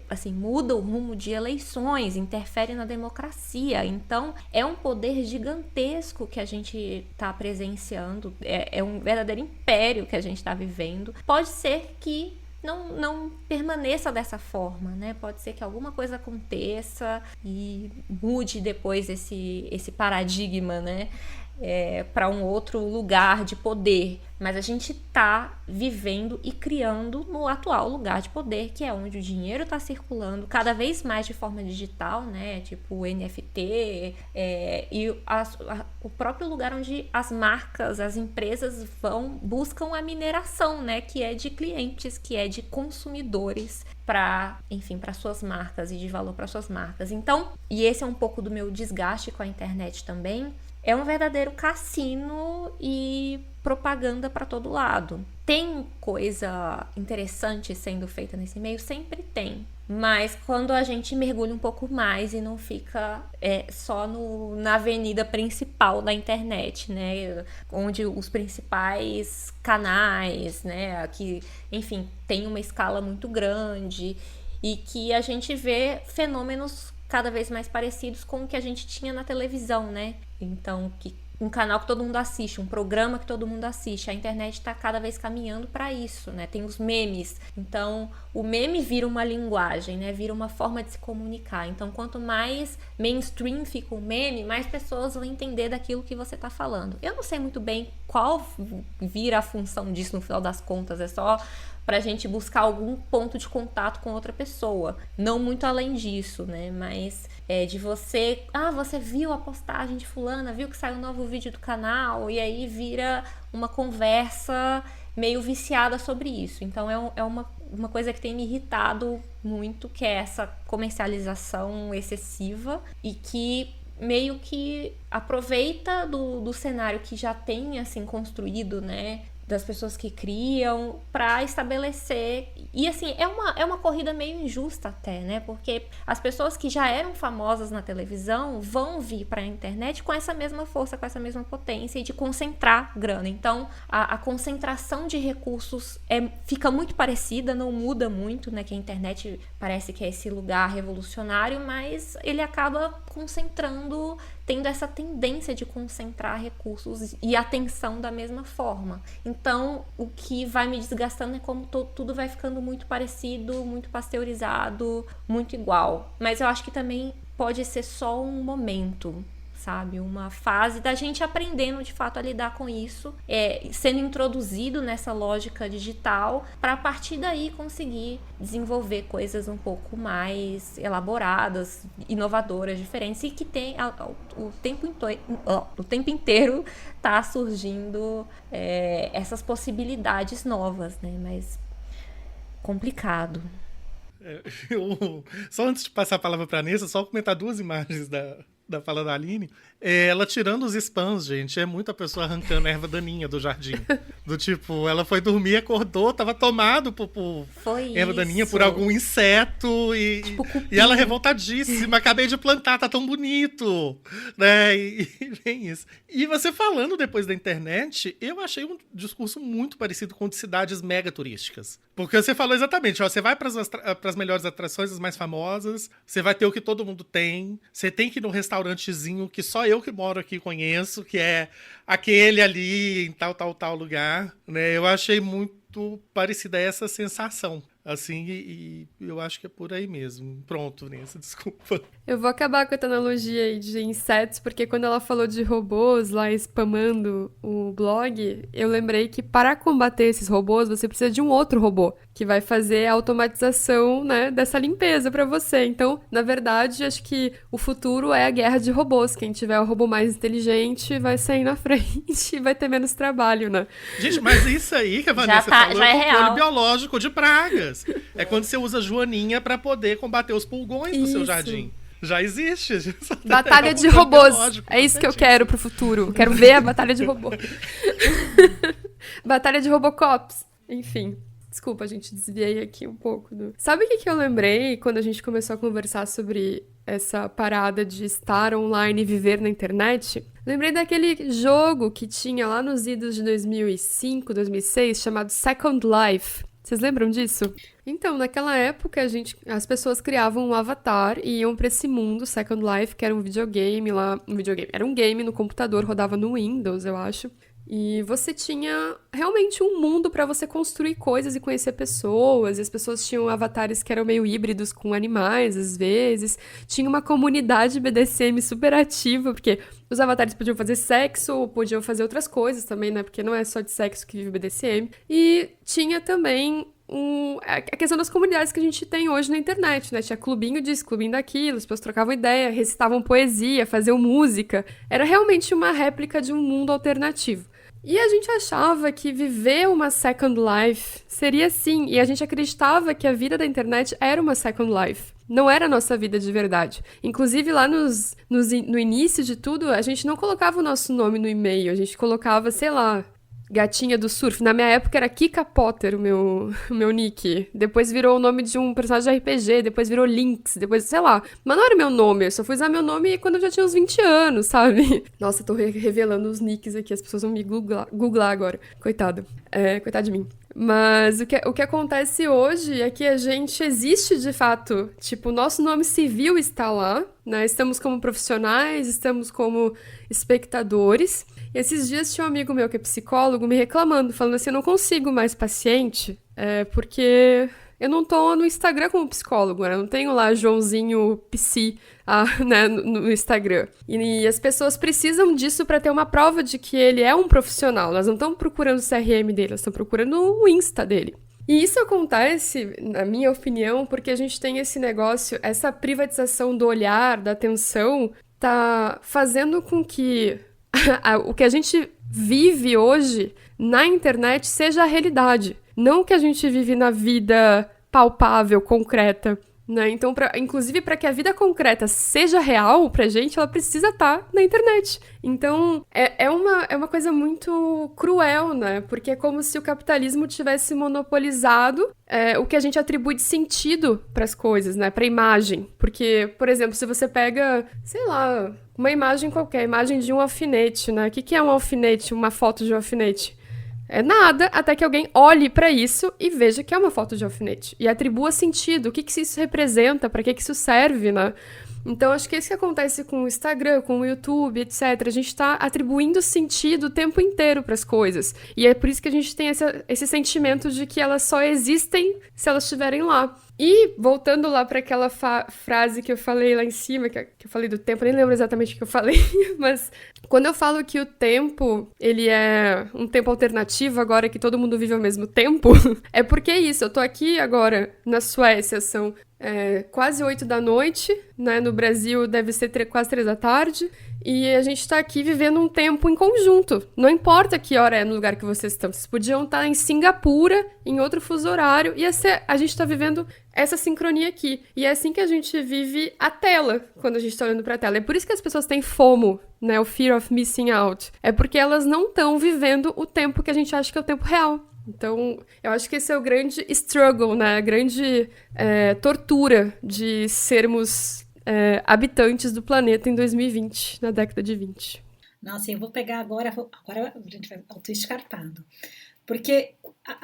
assim, muda o rumo de eleições, interfere na democracia. Então, é um poder gigantesco que a gente está presenciando, é um verdadeiro império que a gente está vivendo. Pode ser que não permaneça dessa forma, né? Pode ser que alguma coisa aconteça e mude depois esse paradigma, né? Para um outro lugar de poder. Mas a gente está vivendo e criando no atual lugar de poder, que é onde o dinheiro está circulando cada vez mais de forma digital, né? Tipo NFT, e o próprio lugar onde as marcas, as empresas buscam a mineração, né? Que é de clientes, que é de consumidores para suas marcas e de valor para suas marcas. Então, e esse é um pouco do meu desgaste com a internet também. É um verdadeiro cassino e propaganda para todo lado. Tem coisa interessante sendo feita nesse meio? Sempre tem. Mas quando a gente mergulha um pouco mais e não fica só na avenida principal da internet, né? Onde os principais canais, né? Que, enfim, tem uma escala muito grande e que a gente vê fenômenos cada vez mais parecidos com o que a gente tinha na televisão, né? Então, um canal que todo mundo assiste, um programa que todo mundo assiste. A internet está cada vez caminhando para isso, né? Tem os memes. Então, o meme vira uma linguagem, né? Vira uma forma de se comunicar. Então, quanto mais mainstream fica o meme, mais pessoas vão entender daquilo que você está falando. Eu não sei muito bem qual vira a função disso no final das contas. É só pra gente buscar algum ponto de contato com outra pessoa. Não muito além disso, né? Mas de você... você viu a postagem de fulana, viu que saiu um novo vídeo do canal, e aí vira uma conversa meio viciada sobre isso. Então é uma coisa que tem me irritado muito, que é essa comercialização excessiva e que meio que aproveita do cenário que já tem, assim, construído, né? Das pessoas que criam, para estabelecer. E assim, é uma corrida meio injusta até, né? Porque as pessoas que já eram famosas na televisão vão vir para a internet com essa mesma força, com essa mesma potência e de concentrar grana. Então, a concentração de recursos fica muito parecida, não muda muito, né? Que a internet parece que é esse lugar revolucionário, mas ele acaba concentrando, tendo essa tendência de concentrar recursos e atenção da mesma forma. Então, o que vai me desgastando é como tudo vai ficando muito parecido, muito pasteurizado, muito igual. Mas eu acho que também pode ser só um momento, sabe? Uma fase da gente aprendendo de fato a lidar com isso, sendo introduzido nessa lógica digital, para a partir daí conseguir desenvolver coisas um pouco mais elaboradas, inovadoras, diferentes, e que tem o tempo inteiro tá surgindo essas possibilidades novas, né? Mas complicado. Só antes de passar a palavra para a Nessa, só comentar duas imagens da fala da Aline. Ela tirando os spams, gente, é muita pessoa arrancando erva daninha do jardim. Do tipo, ela foi dormir, acordou, tava tomado por erva daninha, por algum inseto, e ela revoltadíssima, acabei de plantar, tá tão bonito, né? E vem isso. E você falando depois da internet, eu achei um discurso muito parecido com o de cidades mega turísticas. Porque você falou exatamente, você vai pras melhores atrações, as mais famosas, você vai ter o que todo mundo tem, você tem que ir num restaurantezinho que só eu que moro aqui conheço, que é aquele ali em tal lugar, né? Eu achei muito parecida a essa sensação. Assim, e eu acho que é por aí mesmo. Pronto, Vanessa, desculpa. Eu vou acabar com a analogia aí de insetos, porque quando ela falou de robôs lá spamando o blog, eu lembrei que para combater esses robôs, você precisa de um outro robô, que vai fazer a automatização, né, dessa limpeza para você. Então, na verdade, acho que o futuro é a guerra de robôs. Quem tiver o robô mais inteligente vai sair na frente e vai ter menos trabalho, né? Gente, mas isso aí que a Vanessa falou já é é controle real. biológico de pragas. É quando você usa joaninha pra poder combater os pulgões do seu Isso. jardim. Já existe. Batalha É um de controle robôs. biológico, É isso que eu importantíssimo. quero pro futuro. Eu quero ver a batalha de robô. Batalha de Robocops. Enfim. Desculpa, a gente desviei aqui um pouco do... Sabe o que eu lembrei quando a gente começou a conversar sobre essa parada de estar online e viver na internet? Lembrei daquele jogo que tinha lá nos idos de 2005, 2006, chamado Second Life. Vocês lembram disso? Então, naquela época, as pessoas criavam um avatar e iam pra esse mundo, Second Life, que era um videogame lá... Era um game no computador, rodava no Windows, eu acho. E você tinha realmente um mundo pra você construir coisas e conhecer pessoas. E as pessoas tinham avatares que eram meio híbridos com animais, às vezes. Tinha uma comunidade BDSM super ativa, porque os avatares podiam fazer sexo, ou podiam fazer outras coisas também, né? Porque não é só de sexo que vive o BDSM. E tinha também a questão das comunidades que a gente tem hoje na internet, né? Tinha clubinho disso, clubinho daquilo, as pessoas trocavam ideia, recitavam poesia, faziam música. Era realmente uma réplica de um mundo alternativo. E a gente achava que viver uma Second Life seria assim, e a gente acreditava que a vida da internet era uma Second Life. Não era a nossa vida de verdade. Inclusive, lá no início de tudo, a gente não colocava o nosso nome no e-mail, a gente colocava, sei lá, Gatinha do Surf. Na minha época era Kika Potter o meu nick. Depois virou o nome de um personagem de RPG, depois virou Lynx, depois, sei lá. Mas não era meu nome, eu só fui usar meu nome quando eu já tinha uns 20 anos, sabe? Nossa, eu tô revelando os nicks aqui, as pessoas vão me googlar agora. Coitado. Coitado de mim. Mas o que acontece hoje é que a gente existe de fato. Tipo, o nosso nome civil está lá, né? Estamos como profissionais, estamos como espectadores. E esses dias tinha um amigo meu que é psicólogo me reclamando, falando assim, eu não consigo mais paciente, porque eu não tô no Instagram como psicólogo, né? Eu não tenho lá Joãozinho Psi, né, no Instagram. E as pessoas precisam disso pra ter uma prova de que ele é um profissional. Elas não estão procurando o CRM dele, elas estão procurando o Insta dele. E isso acontece, na minha opinião, porque a gente tem esse negócio, essa privatização do olhar, da atenção, tá fazendo com que o que a gente vive hoje na internet seja a realidade, não o que a gente vive na vida palpável, concreta, né? Então, inclusive, para que a vida concreta seja real pra gente, ela precisa estar na internet. Então, é uma coisa muito cruel, né? Porque é como se o capitalismo tivesse monopolizado o que a gente atribui de sentido pras coisas, né? Pra imagem. Porque, por exemplo, se você pega, sei lá, uma imagem qualquer, imagem de um alfinete, né? O que é um alfinete? Uma foto de um alfinete? É nada, até que alguém olhe pra isso e veja que é uma foto de alfinete. E atribua sentido, o que isso representa, pra que isso serve, né? Então, acho que é isso que acontece com o Instagram, com o YouTube, etc. A gente tá atribuindo sentido o tempo inteiro pras coisas. E é por isso que a gente tem esse sentimento de que elas só existem se elas estiverem lá. E, voltando lá para aquela frase que eu falei lá em cima, que eu falei do tempo, nem lembro exatamente o que eu falei, mas quando eu falo que o tempo, ele é um tempo alternativo, agora que todo mundo vive ao mesmo tempo, é porque é isso, eu tô aqui agora na Suécia, são quase 8 da noite, né? No Brasil deve ser quase 3 da tarde, e a gente tá aqui vivendo um tempo em conjunto. Não importa que hora é no lugar que vocês estão. Vocês podiam estar em Singapura, em outro fuso horário, e a gente tá vivendo essa sincronia aqui. E é assim que a gente vive a tela, quando a gente tá olhando pra tela. É por isso que as pessoas têm FOMO, né? O Fear of Missing Out. É porque elas não estão vivendo o tempo que a gente acha que é o tempo real. Então, eu acho que esse é o grande struggle, né? A grande tortura de sermos habitantes do planeta em 2020, na década de 20. Nossa, eu vou pegar agora a gente vai auto-escarpado. Porque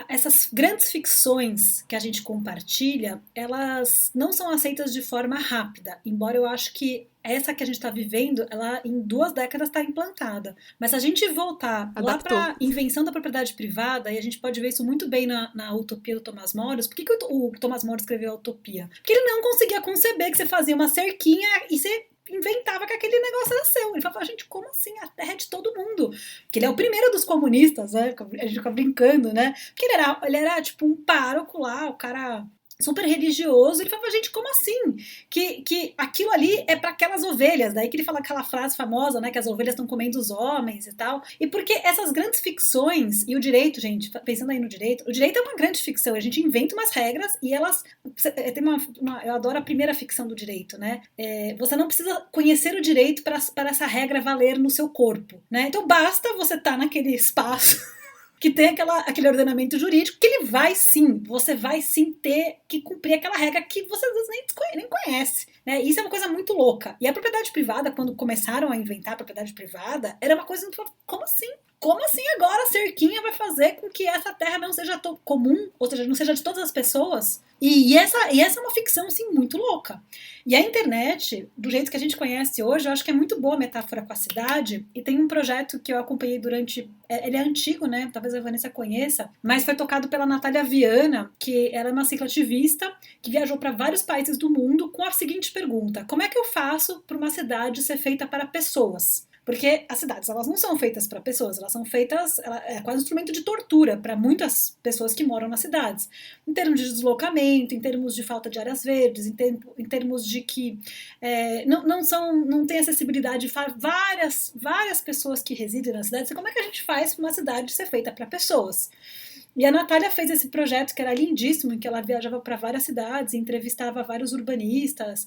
essas grandes ficções que a gente compartilha, elas não são aceitas de forma rápida, embora eu acho que essa que a gente está vivendo, ela em 2 décadas está implantada. Mas se a gente voltar lá para a invenção da propriedade privada, e a gente pode ver isso muito bem na Utopia do Thomas More. Por que o Thomas More escreveu a Utopia? Porque ele não conseguia conceber que você fazia uma cerquinha e você inventava que aquele negócio era seu. Ele falava, gente, como assim? A terra é de todo mundo. Porque ele é o primeiro dos comunistas, né? A gente fica brincando, né? Porque ele era tipo um pároco lá, o cara super religioso. Ele falava, gente, como assim? Que aquilo ali é para aquelas ovelhas. Daí que ele fala aquela frase famosa, né? Que as ovelhas estão comendo os homens e tal. E porque essas grandes ficções, e o direito, gente, pensando aí no direito, o direito é uma grande ficção. A gente inventa umas regras e elas... Tem eu adoro a primeira ficção do direito, né? Você não precisa conhecer o direito para essa regra valer no seu corpo, né? Então basta você estar naquele espaço que tem aquele ordenamento jurídico, que você vai sim ter que cumprir aquela regra que você às vezes nem conhece, né? Isso é uma coisa muito louca. E a propriedade privada, quando começaram a inventar a propriedade privada, era uma coisa muito... Como assim? Como assim agora a cerquinha vai fazer com que essa terra não seja comum, ou seja, não seja de todas as pessoas? E essa é uma ficção, assim, muito louca. E a internet, do jeito que a gente conhece hoje, eu acho que é muito boa a metáfora com a cidade, e tem um projeto que eu acompanhei durante... Ele é antigo, né? Talvez a Vanessa conheça, mas foi tocado pela Natália Viana, que ela é uma cicloativista, que viajou para vários países do mundo com a seguinte pergunta: como é que eu faço para uma cidade ser feita para pessoas? Porque as cidades, elas não são feitas para pessoas, elas são feitas, é quase um instrumento de tortura para muitas pessoas que moram nas cidades. Em termos de deslocamento, em termos de falta de áreas verdes, em termos de que não tem acessibilidade para várias pessoas que residem na cidade. Então, como é que a gente faz para uma cidade ser feita para pessoas? E a Natália fez esse projeto que era lindíssimo, em que ela viajava para várias cidades, entrevistava vários urbanistas,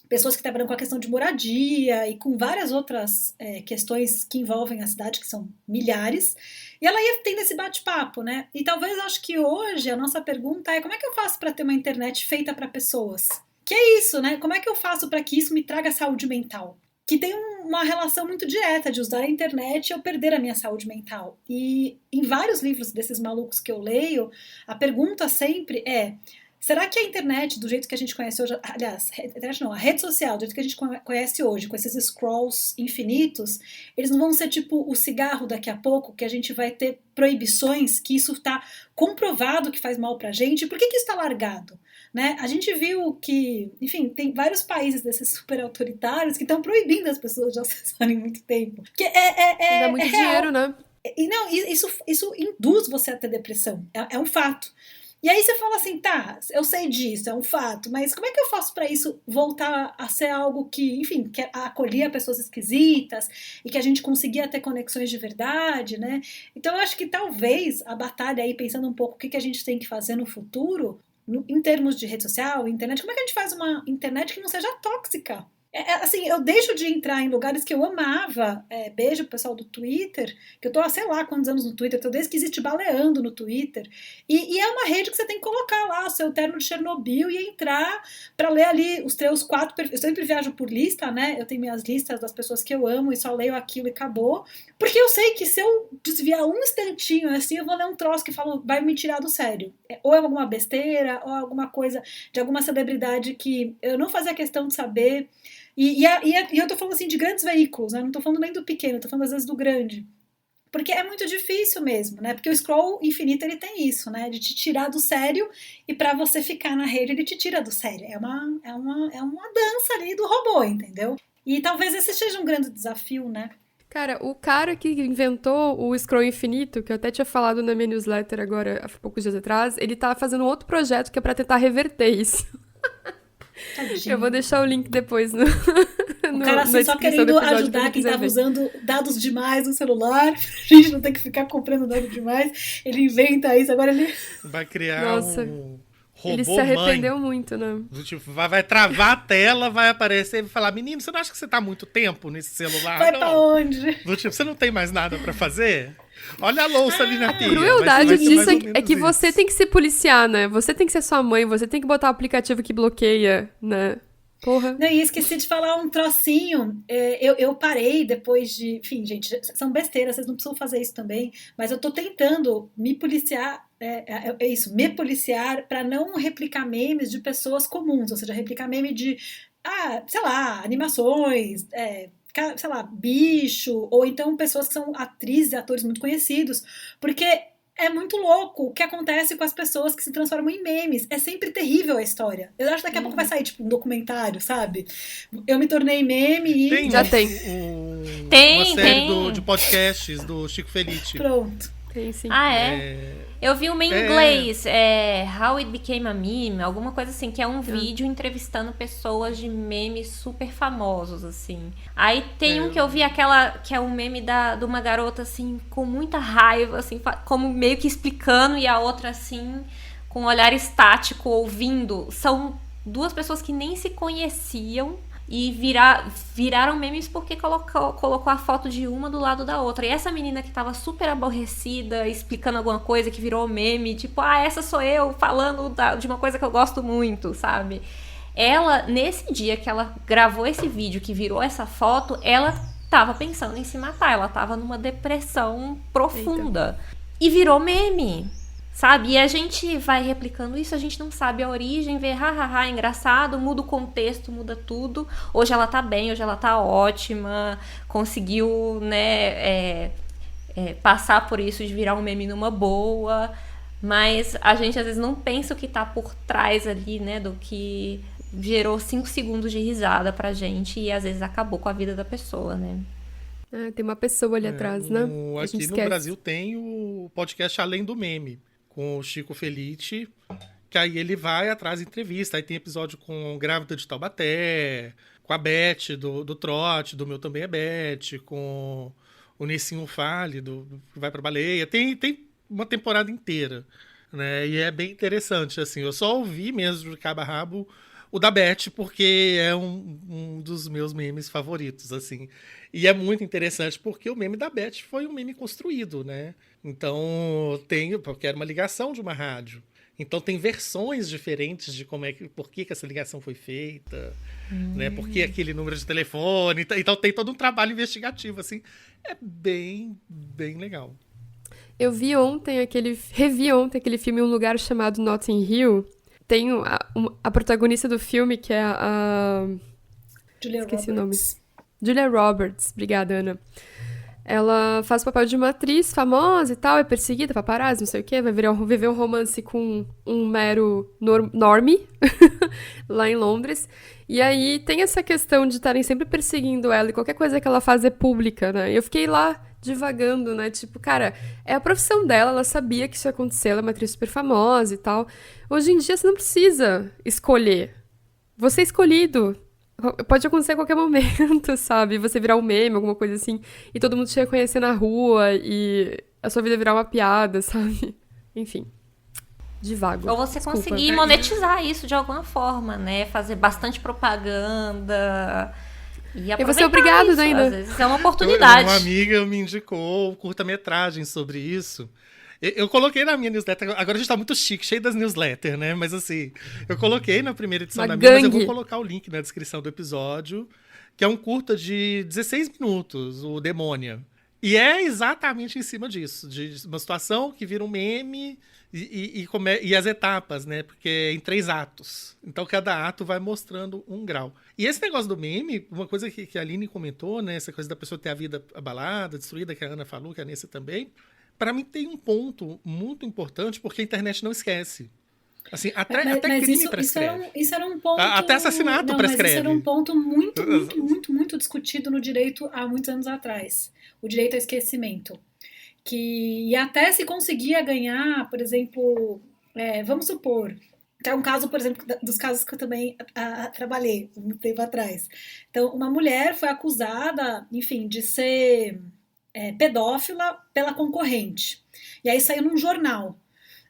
pessoas que trabalham com a questão de moradia e com várias outras questões que envolvem a cidade, que são milhares, e ela ia tendo esse bate-papo, né? E talvez, acho que hoje a nossa pergunta é: como é que eu faço para ter uma internet feita para pessoas? Que é isso, né? Como é que eu faço para que isso me traga saúde mental? Que tem uma relação muito direta de usar a internet e eu perder a minha saúde mental. E em vários livros desses malucos que eu leio, a pergunta sempre é: será que a internet, do jeito que a gente conhece hoje, aliás, a rede social, do jeito que a gente conhece hoje, com esses scrolls infinitos, eles não vão ser tipo o cigarro daqui a pouco, que a gente vai ter proibições, que isso está comprovado que faz mal pra gente? Por que isso está largado? Né? A gente viu que, enfim, tem vários países desses super autoritários que estão proibindo as pessoas de acessarem muito tempo. Porque dá muito dinheiro, né? E não, isso induz você a ter depressão, é um fato. E aí você fala assim, tá, eu sei disso, é um fato, mas como é que eu faço para isso voltar a ser algo que, enfim, que acolhia pessoas esquisitas e que a gente conseguia ter conexões de verdade, né? Então eu acho que talvez a batalha aí, pensando um pouco o que a gente tem que fazer no futuro, em termos de rede social, internet, como é que a gente faz uma internet que não seja tóxica? Assim, eu deixo de entrar em lugares que eu amava. Beijo pro pessoal do Twitter, que eu tô há sei lá quantos anos no Twitter, tô desde que existe baleando no Twitter. E é uma rede que você tem que colocar lá o seu terno de Chernobyl e entrar para ler ali os teus 4 perfis. Eu sempre viajo por lista, né? Eu tenho minhas listas das pessoas que eu amo e só leio aquilo e acabou. Porque eu sei que se eu desviar um instantinho assim, eu vou ler um troço que vai me tirar do sério. Ou é alguma besteira, ou alguma coisa de alguma celebridade que eu não fazia questão de saber. E eu tô falando assim de grandes veículos, né? Não tô falando nem do pequeno, tô falando às vezes do grande. Porque é muito difícil mesmo, né? Porque o scroll infinito, ele tem isso, né? De te tirar do sério, e pra você ficar na rede, ele te tira do sério. É uma dança ali do robô, entendeu? E talvez esse seja um grande desafio, né? Cara, o cara que inventou o scroll infinito, que eu até tinha falado na minha newsletter agora, há poucos dias atrás, ele tá fazendo um outro projeto que é pra tentar reverter isso. Tadinho. Eu vou deixar o link depois no cara assim, só querendo ajudar quem tava usando dados demais no celular, a gente não tem que ficar comprando dados demais. Ele inventa isso, agora ele vai criar um robô. Ele se arrependeu muito, né? Do tipo, vai travar a tela, vai aparecer e vai falar: menino, você não acha que você tá há muito tempo nesse celular? Vai pra onde? Do tipo, você não tem mais nada pra fazer? Olha a louça ali na pia. A crueldade disso é que você tem que se policiar, né? Você tem que ser sua mãe, você tem que botar o aplicativo que bloqueia, né? Porra. Não, e esqueci de falar um trocinho. Eu parei depois de... Enfim, gente, são besteiras, vocês não precisam fazer isso também. Mas eu tô tentando me policiar. Me policiar para não replicar memes de pessoas comuns. Ou seja, replicar meme de, sei lá, animações, sei lá, bicho. Ou então pessoas que são atrizes e atores muito conhecidos. Porque... é muito louco o que acontece com as pessoas que se transformam em memes. É sempre terrível a história. Eu acho que daqui a pouco vai sair, tipo, um documentário, sabe? Eu me tornei meme e... Já tem. Tem, uma série tem. de podcasts do Chico Felitti. Pronto. Tem sim. Ah, é? Eu vi uma em inglês, How It Became a Meme, alguma coisa assim, que é um vídeo entrevistando pessoas de memes super famosos, assim. Aí tem um que eu vi, que é um meme de uma garota, assim, com muita raiva, assim, como meio que explicando, e a outra, assim, com um olhar estático, ouvindo. São duas pessoas que nem se conheciam, e viraram memes porque colocou a foto de uma do lado da outra. E essa menina que tava super aborrecida, explicando alguma coisa que virou meme, tipo, essa sou eu falando de uma coisa que eu gosto muito, sabe? Ela, nesse dia que ela gravou esse vídeo que virou essa foto, ela tava pensando em se matar. Ela tava numa depressão profunda. Eita. E virou meme. Sabe? E a gente vai replicando isso, a gente não sabe a origem, vê, engraçado, muda o contexto, muda tudo. Hoje ela tá bem, hoje ela tá ótima, conseguiu, né, passar por isso de virar um meme numa boa, mas a gente às vezes não pensa o que tá por trás ali, né, do que gerou 5 segundos de risada pra gente e às vezes acabou com a vida da pessoa, né? Tem uma pessoa ali atrás, né? Aqui no Brasil tem o podcast Além do Meme, com o Chico Felitti, que aí ele vai atrás de entrevista. Aí tem episódio com Grávida de Taubaté, com a Beth do Trote, do Meu Também é Beth, com o Nissinho Fale, que vai pra Baleia. Tem uma temporada inteira, né? E é bem interessante, assim. Eu só ouvi mesmo de cabo a rabo o da Beth, porque é um dos meus memes favoritos, assim. E é muito interessante porque o meme da Beth foi um meme construído, né? Então, porque era uma ligação de uma rádio. Então, tem versões diferentes de por que essa ligação foi feita, né? Por que aquele número de telefone. Então, tem todo um trabalho investigativo, assim. É bem, bem legal. Eu revi ontem aquele filme Um Lugar Chamado Notting Hill. Tem a protagonista do filme, que é a... Esqueci o nome. Julia Roberts. Obrigada, Ana. Ela faz o papel de uma atriz famosa e tal, é perseguida, paparazzi, não sei o quê, vai viver um romance com um mero normie lá em Londres. E aí tem essa questão de estarem sempre perseguindo ela e qualquer coisa que ela faz é pública, né? E eu fiquei lá divagando, né? Tipo, cara, é a profissão dela, ela sabia que isso ia acontecer, ela é uma atriz super famosa e tal. Hoje em dia você não precisa escolher. Você é escolhido. Pode acontecer a qualquer momento, sabe? Você virar um meme, alguma coisa assim, e todo mundo te reconhecer na rua e a sua vida virar uma piada, sabe? Enfim. Divago. Ou você conseguir monetizar isso de alguma forma, né? Fazer bastante propaganda e aproveitar você é obrigado isso. Ainda. Às vezes é uma oportunidade. Uma amiga me indicou um curta-metragem sobre isso. Eu coloquei na minha newsletter, agora a gente tá muito chique, cheio das newsletters, né? Mas assim, eu coloquei na primeira edição da minha, mas eu vou colocar o link na descrição do episódio, que é um curta de 16 minutos, o Demônia. E é exatamente em cima disso, de uma situação que vira um meme e as etapas, né? Porque é em 3 atos. Então cada ato vai mostrando um grau. E esse negócio do meme, uma coisa que a Aline comentou, né? Essa coisa da pessoa ter a vida abalada, destruída, que a Ana falou, que a Nessa também. Para mim tem um ponto muito importante, porque a internet não esquece. Assim, até crime prescreve. Isso era um ponto... Até assassinato prescreve. Mas isso era um ponto muito discutido no direito há muitos anos atrás. O direito ao esquecimento. E até se conseguia ganhar, por exemplo... vamos supor... Que é um caso, por exemplo, dos casos que eu também trabalhei um tempo atrás. Então, uma mulher foi acusada, enfim, de ser... pedófila pela concorrente. E aí saiu num jornal.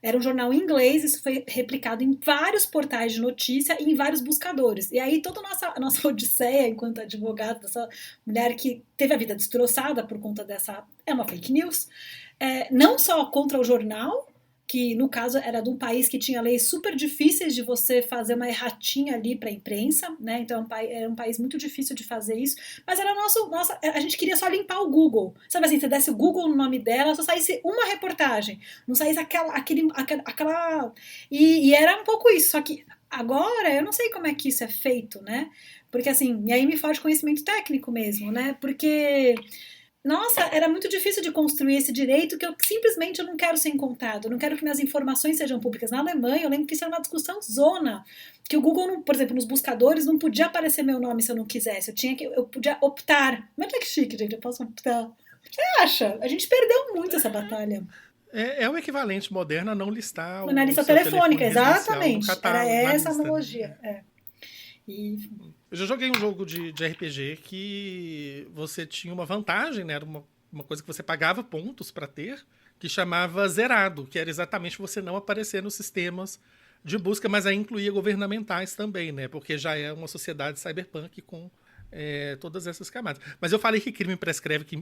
Era um jornal em inglês, isso foi replicado em vários portais de notícia e em vários buscadores. E aí toda a nossa odisseia enquanto advogada, dessa mulher que teve a vida destroçada por conta dessa... É uma fake news. Não só contra o jornal, que no caso era de um país que tinha leis super difíceis de você fazer uma erratinha ali para a imprensa, né? Então era um país muito difícil de fazer isso, mas era a gente queria só limpar o Google, sabe assim, você desse o Google no nome dela, só saísse uma reportagem, não saísse aquela e era um pouco isso, só que agora eu não sei como é que isso é feito, né? Porque assim, e aí me falta conhecimento técnico mesmo, né? Porque nossa, era muito difícil de construir esse direito que eu simplesmente não quero ser encontrado, eu não quero que minhas informações sejam públicas. Na Alemanha, eu lembro que isso era uma discussão zona, que o Google, por exemplo, nos buscadores, não podia aparecer meu nome se eu não quisesse, eu podia optar. Mas é que chique, gente, eu posso optar. Você acha? A gente perdeu muito essa batalha. É o equivalente moderno a não listar na lista telefônica, exatamente. Era essa analogia. É. Eu já joguei um jogo de RPG que você tinha uma vantagem, né? Era uma coisa que você pagava pontos para ter, que chamava zerado, que era exatamente você não aparecer nos sistemas de busca, mas aí incluía governamentais também, né? Porque já é uma sociedade cyberpunk com todas essas camadas. Mas eu falei que crime prescreve,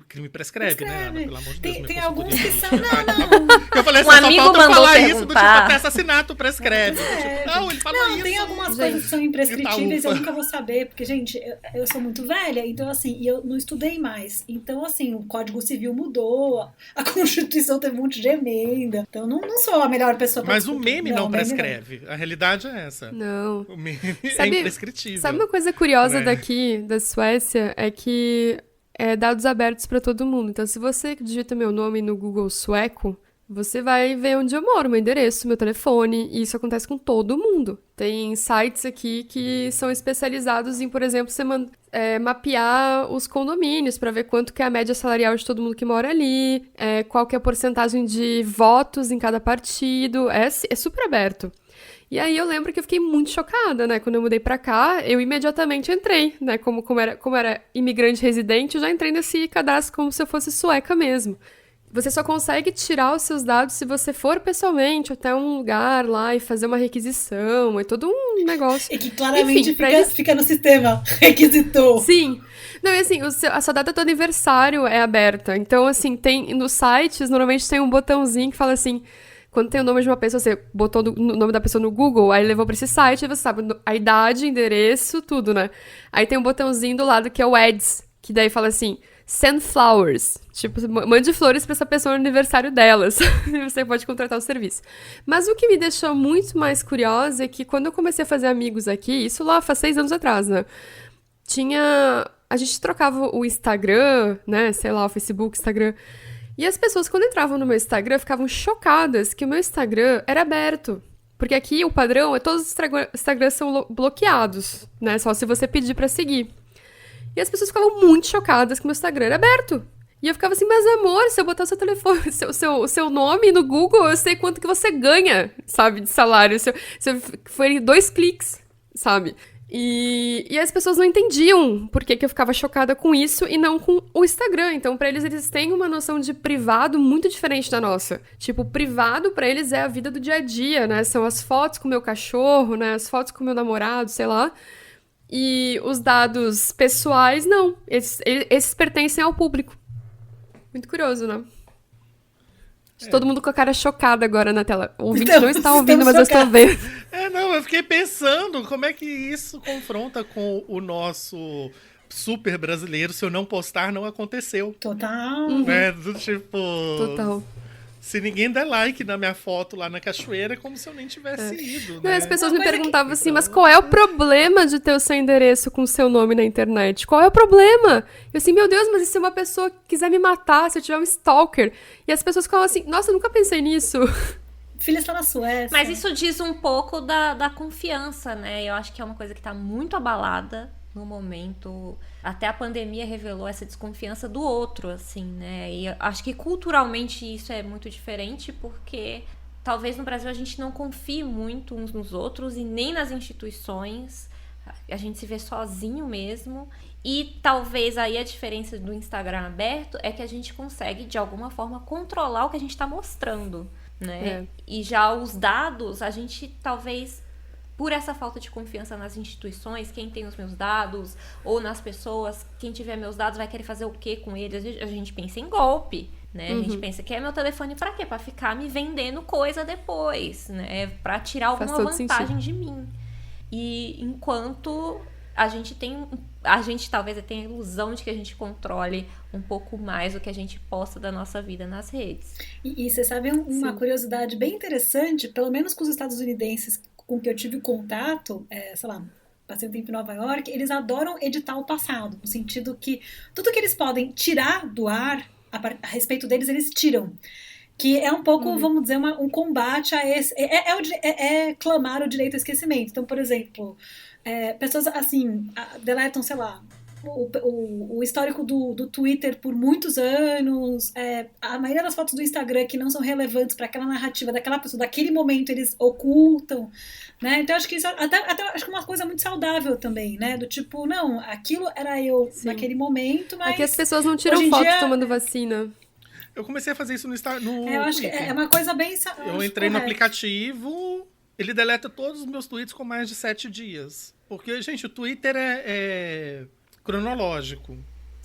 né, Ana? Pelo amor de Deus. Tem alguns que são... Não. Eu falei assim, um amigo mandou falar isso do tipo, até assassinato prescreve. Não, ele falou isso. Não, tem algumas coisas que são imprescritíveis, eu nunca vou saber, porque, gente, eu sou muito velha, então, assim, e eu não estudei mais. Então, assim, o Código Civil mudou, a Constituição teve um monte de emenda, então não sou a melhor pessoa pra Mas o meme não prescreve. A realidade é essa. Não. O meme é imprescritível. Sabe uma coisa curiosa daqui, da Suécia, é que é dados abertos para todo mundo. Então, se você digita meu nome no Google sueco, você vai ver onde eu moro, meu endereço, meu telefone, e isso acontece com todo mundo. Tem sites aqui que são especializados em, por exemplo, você mapear os condomínios para ver quanto que é a média salarial de todo mundo que mora ali, qual que é a porcentagem de votos em cada partido, é super aberto. E aí eu lembro que eu fiquei muito chocada, né? Quando eu mudei pra cá, eu imediatamente entrei, né? Como era imigrante residente, eu já entrei nesse cadastro como se eu fosse sueca mesmo. Você só consegue tirar os seus dados se você for pessoalmente até um lugar lá e fazer uma requisição, é todo um negócio. E que claramente fica no sistema, requisitou. Sim. Não, e assim, a sua data do aniversário é aberta. Então, assim, nos sites, normalmente tem um botãozinho que fala assim... Quando tem o nome de uma pessoa, você botou o nome da pessoa no Google, aí levou pra esse site, e você sabe a idade, endereço, tudo, né? Aí tem um botãozinho do lado que é o Ads, que daí fala assim, send flowers. Tipo, mande flores pra essa pessoa no aniversário delas. E você pode contratar o serviço. Mas o que me deixou muito mais curiosa é que quando eu comecei a fazer amigos aqui, isso lá faz 6 anos atrás, né? A gente trocava o Instagram, né? Sei lá, o Facebook, Instagram... E as pessoas, quando entravam no meu Instagram, ficavam chocadas que o meu Instagram era aberto. Porque aqui o padrão é todos os Instagrams são bloqueados, né? Só se você pedir pra seguir. E as pessoas ficavam muito chocadas que o meu Instagram era aberto. E eu ficava assim, mas amor, se eu botar o seu telefone, o seu nome no Google, eu sei quanto que você ganha, sabe, de salário. Se for 2 cliques, sabe? E as pessoas não entendiam por que eu ficava chocada com isso e não com o Instagram. Então, pra eles têm uma noção de privado muito diferente da nossa. Tipo, privado pra eles é a vida do dia a dia, né? São as fotos com o meu cachorro, né? As fotos com o meu namorado, sei lá. E os dados pessoais, não. Esses pertencem ao público. Muito curioso, né? Todo mundo com a cara chocada agora na tela. O ouvinte não está ouvindo, mas eu estou vendo. Não, eu fiquei pensando como é que isso confronta com o nosso super brasileiro. Se eu não postar, não aconteceu. Total. Do tipo... Total. Se ninguém der like na minha foto lá na cachoeira, é como se eu nem tivesse ido, né? As pessoas me perguntavam assim, mas qual é o problema de ter o seu endereço com o seu nome na internet? Qual é o problema? Eu assim, meu Deus, mas e se uma pessoa quiser me matar, se eu tiver um stalker? E as pessoas ficavam assim, nossa, eu nunca pensei nisso. Filha está na Suécia. Mas isso diz um pouco da confiança, né? Eu acho que é uma coisa que está muito abalada no momento. Até a pandemia revelou essa desconfiança do outro, assim, né? E eu acho que culturalmente isso é muito diferente, porque talvez no Brasil a gente não confie muito uns nos outros e nem nas instituições. A gente se vê sozinho mesmo. E talvez aí a diferença do Instagram aberto é que a gente consegue, de alguma forma, controlar o que a gente está mostrando, né? E já os dados, a gente talvez por essa falta de confiança nas instituições, quem tem os meus dados, ou nas pessoas, quem tiver meus dados vai querer fazer o quê com eles? A gente pensa em golpe, né? A gente pensa, quer meu telefone pra quê? Pra ficar me vendendo coisa depois, né? Pra tirar alguma vantagem de mim. E enquanto a gente talvez tenha a ilusão de que a gente controle um pouco mais o que a gente posta da nossa vida nas redes. E você sabe uma curiosidade bem interessante, pelo menos com os estadunidenses com que eu tive contato, sei lá, passei um tempo em Nova York, eles adoram editar o passado, no sentido que tudo que eles podem tirar do ar a respeito deles, eles tiram. Que é um pouco, vamos dizer, um combate a esse... É clamar o direito ao esquecimento. Então, por exemplo, pessoas assim, deletam, sei lá, o histórico do Twitter por muitos anos, a maioria das fotos do Instagram que não são relevantes para aquela narrativa daquela pessoa, daquele momento, eles ocultam, né? Então acho que isso até acho que uma coisa muito saudável também, né? Do tipo, não, aquilo era eu naquele momento, mas... É que as pessoas não tiram foto tomando vacina. Eu comecei a fazer isso no Instagram. Eu acho que é uma coisa bem... Eu entrei no aplicativo, ele deleta todos os meus tweets com mais de 7 dias. Porque, gente, o Twitter é cronológico.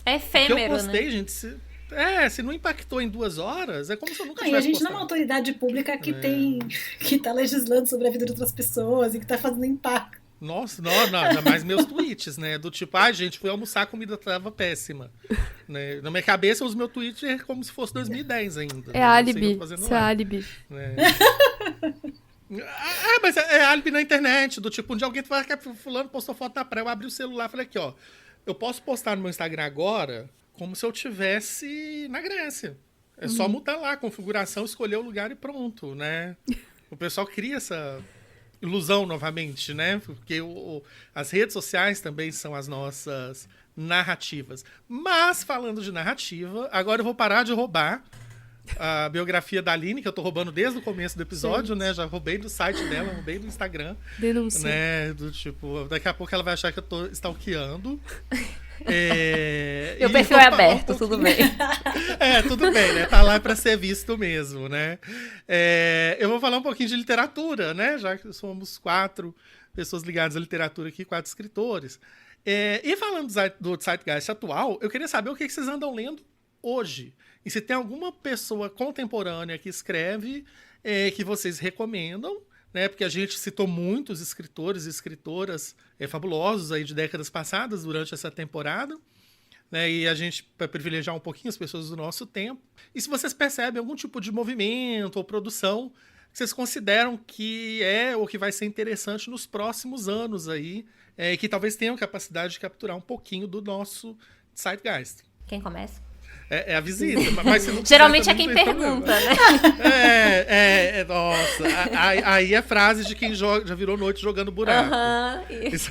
É efêmero, o que eu postei, né? gente, se não impactou em 2 horas, é como se eu nunca e tivesse a gente postado. não é uma autoridade pública que tá legislando sobre a vida de outras pessoas e que tá fazendo impacto. Nossa, não, ainda mais meus tweets, né? Do tipo, gente, fui almoçar, a comida tava péssima. Né? Na minha cabeça, eu uso meu Twitter como se fosse 2010 ainda. É álibi, isso é álibi. Né? Mas é álibi na internet, do tipo, um dia alguém vai fulano postou foto na praia, eu abri o celular e falei aqui, ó, eu posso postar no meu Instagram agora como se eu tivesse na Grécia. É só mudar lá a configuração, escolher o lugar e pronto, né? O pessoal cria essa ilusão novamente, né? Porque as redes sociais também são as nossas narrativas. Mas, falando de narrativa, agora eu vou parar de roubar a biografia da Aline, que eu tô roubando desde o começo do episódio, né? Já roubei do site dela, roubei do Instagram. Denúncia. Né? Do tipo, daqui a pouco ela vai achar que eu tô stalkeando. Meu perfil é aberto, tudo bem. Tudo bem, né? Tá lá pra ser visto mesmo, né? Eu vou falar um pouquinho de literatura, né? Já que somos 4 pessoas ligadas à literatura aqui, 4 escritores. E falando do Zeitgeist atual, eu queria saber o que vocês andam lendo hoje. E se tem alguma pessoa contemporânea que escreve que vocês recomendam, né? Porque a gente citou muitos escritores e escritoras fabulosos aí de décadas passadas durante essa temporada, né? E a gente vai privilegiar um pouquinho as pessoas do nosso tempo. E se vocês percebem algum tipo de movimento ou produção que vocês consideram que ou que vai ser interessante nos próximos anos aí, que talvez tenham capacidade de capturar um pouquinho do nosso Zeitgeist. Quem começa? É a visita, mas se não geralmente quiser, é quem também pergunta, né? Nossa. Aí é frase de quem já virou noite jogando buraco.